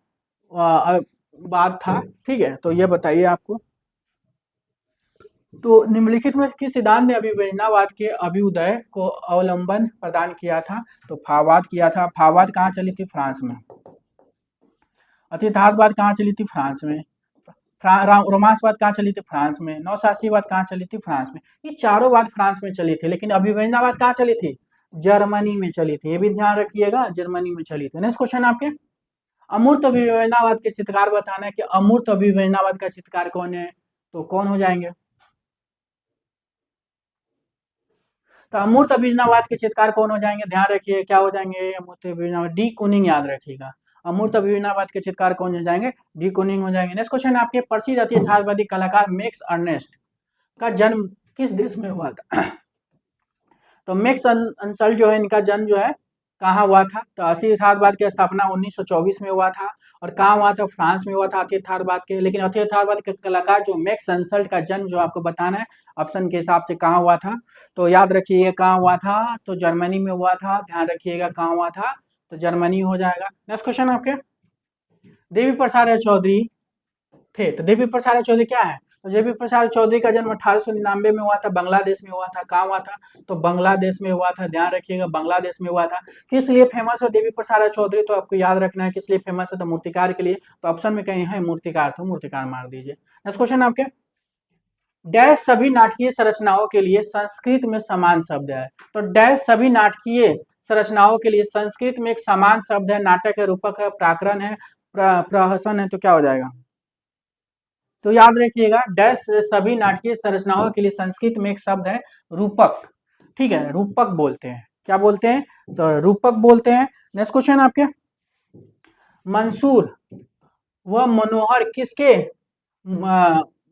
बात था? ठीक है, तो ये बताइए आपको। तो निम्नलिखित में किस सिद्धांत ने अभिव्यंजनावाद के अभ्युदय को अवलंबन प्रदान किया था? तो फाववाद किया था। फाववाद कहाँ चली थी? फ्रांस में। अतियथार्थवाद कहाँ चली थी? फ्रांस में। रोमांसवाद कहाँ चली थी? फ्रांस में। नवशास्त्रीवाद कहाँ चली थी? फ्रांस में। ये चारों वाद फ्रांस में चली थी, लेकिन अभिव्यंजनावाद कहाँ चली थी? जर्मनी में चली थी। ये भी ध्यान रखिएगा, जर्मनी में चली थी। नेक्स्ट क्वेश्चन आपके, अमूर्त अभिव्यंजनावाद के चित्रकार बताना है कि अमूर्त अभिव्यंजनावाद का चित्रकार कौन है? तो कौन हो जाएंगे? तो अमूर्त अभिव्यंजनावाद के चित्रकार कौन हो जाएंगे? ध्यान रखिए, क्या हो जाएंगे? अमूर्त अभिव्यंजनावाद डी कूनिंग, याद रखिएगा। अमूर्त अभिव्यंजनावाद के चित्रकार कौन हो जाएंगे? डी कूनिंग हो जाएंगे। नेक्स्ट क्वेश्चन आपके, प्रसिद्ध यथार्थवादी कलाकार मैक्स अर्नेस्ट का जन्म किस देश में हुआ था? तो मैक्स अंसल जो है, इनका जन्म जो है कहाँ हुआ था? तो अति यथार्थवाद की स्थापना 1924 में हुआ था। और कहाँ हुआ था? फ्रांस में हुआ था अति यथार्थवाद के। लेकिन अति यथार्थवाद के कलाकार जो मैक्स अंसल का जन्म जो आपको बताना है ऑप्शन के हिसाब से कहाँ हुआ था? तो याद रखिए कहाँ हुआ था? तो जर्मनी में हुआ था। ध्यान रखिएगा कहाँ हुआ था? तो जर्मनी हो जाएगा। नेक्स्ट क्वेश्चन आपके, देवी प्रसाद राय चौधरी थे। तो देवी प्रसाद राय चौधरी क्या है? तो देवी प्रसाद चौधरी का जन्म 1899 में हुआ था। बांग्लादेश में हुआ था। कहाँ हुआ था? तो बांग्लादेश में हुआ था। ध्यान रखिएगा बांग्लादेश में हुआ था। किस लिए फेमस है देवी प्रसाद राय चौधरी? तो आपको याद रखना है किस लिए फेमस है? तो मूर्तिकार के लिए। तो ऑप्शन में कहीं है मूर्तिकार, तो मूर्तिकार मार दीजिए। नेक्स्ट क्वेश्चन आपके, डैश सभी नाटकीय संरचनाओं के लिए संस्कृत में समान शब्द है। तो डैश सभी नाटकीय संरचनाओं के लिए संस्कृत में एक समान शब्द है। नाटक है, रूपक है, प्राकरण है, प्रहसन है। तो क्या हो जाएगा? तो याद रखिएगा डैश सभी नाटकीय संरचनाओं के लिए संस्कृत में एक शब्द है रूपक। ठीक है, रूपक बोलते हैं। क्या बोलते हैं? तो रूपक बोलते हैं। नेक्स्ट क्वेश्चन आपके, मंसूर व मनोहर किसके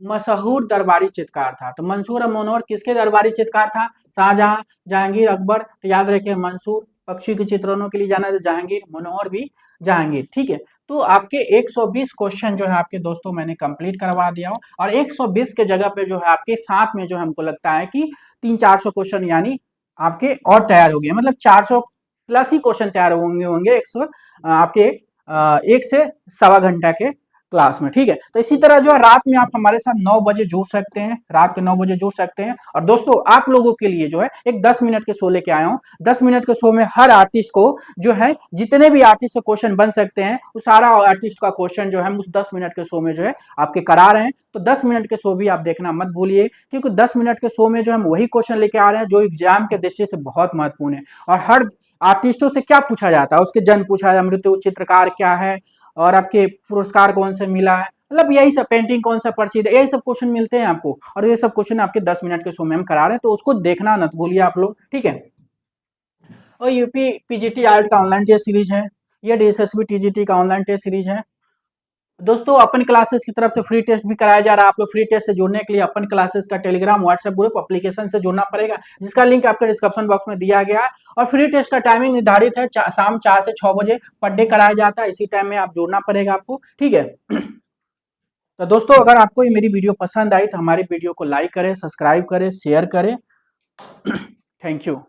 मशहूर दरबारी चित्रकार था? तो मंसूर और मनोहर किसके दरबारी चित्रकार था? शाहजहां, जहांगीर, अकबर। तो याद रखिए मंसूर पक्षी के चित्रणों के लिए जाना था, जहांगीर, मनोहर भी जहांगीर। ठीक है, तो आपके 120 क्वेश्चन जो है आपके दोस्तों मैंने कंप्लीट करवा दिया हो। और 120 के जगह पे जो है आपके साथ में जो हमको लगता है कि 300-400 क्वेश्चन यानी आपके और तैयार हो गए, मतलब 400 प्लस ही क्वेश्चन तैयार होंगे 100 आपके 1 से 1.25 घंटा के क्लास में। ठीक है, तो इसी तरह जो है रात में आप हमारे साथ 9 बजे जुड़ सकते हैं, रात के 9 बजे जुड़ सकते हैं। और दोस्तों आप लोगों के लिए जो है एक 10 मिनट के शो लेके आया हूं। 10 मिनट के शो में हर आर्टिस्ट को जो है जितने भी आर्टिस्ट से क्वेश्चन बन सकते हैं उस सारा आर्टिस्ट का क्वेश्चन जो है उस 10 मिनट के शो में जो है आपके करा रहे हैं। तो 10 मिनट के शो भी आप देखना मत भूलिए, क्योंकि 10 मिनट के शो में जो हम वही क्वेश्चन लेके आ रहे हैं जो एग्जाम के दृष्टि से बहुत महत्वपूर्ण है। और हर आर्टिस्टों से क्या पूछा जाता है? उसके जन्म पूछा जाता है, मृत्यु, चित्रकार क्या है, और आपके पुरस्कार कौन से मिला है, मतलब यही सब, पेंटिंग कौन सा प्रसिद्ध है, यही सब क्वेश्चन मिलते हैं आपको। और ये सब क्वेश्चन आपके 10 मिनट के शो में हम करा रहे हैं, तो उसको देखना मत भूलिए आप लोग। ठीक है, और यूपी पीजीटी आर्ट का ऑनलाइन टेस्ट सीरीज है, ये डीएसएसबी टीजीटी का ऑनलाइन टेस्ट सीरीज है। दोस्तों अपन क्लासेस की तरफ से फ्री टेस्ट भी कराया जा रहा है। आप लोग फ्री टेस्ट से जुड़ने के लिए अपन क्लासेस का टेलीग्राम व्हाट्सएप ग्रुप एप्लीकेशन से जुड़ना पड़ेगा, जिसका लिंक आपके डिस्क्रिप्शन बॉक्स में दिया गया है। और फ्री टेस्ट का टाइमिंग निर्धारित है, शाम 4 से 6 बजे पर डे कराया जाता है। इसी टाइम में आप जुड़ना पड़ेगा आपको। ठीक है, तो दोस्तों अगर आपको ये मेरी वीडियो पसंद आई तो हमारी वीडियो को लाइक करें, सब्सक्राइब करें, शेयर करें। Thank you.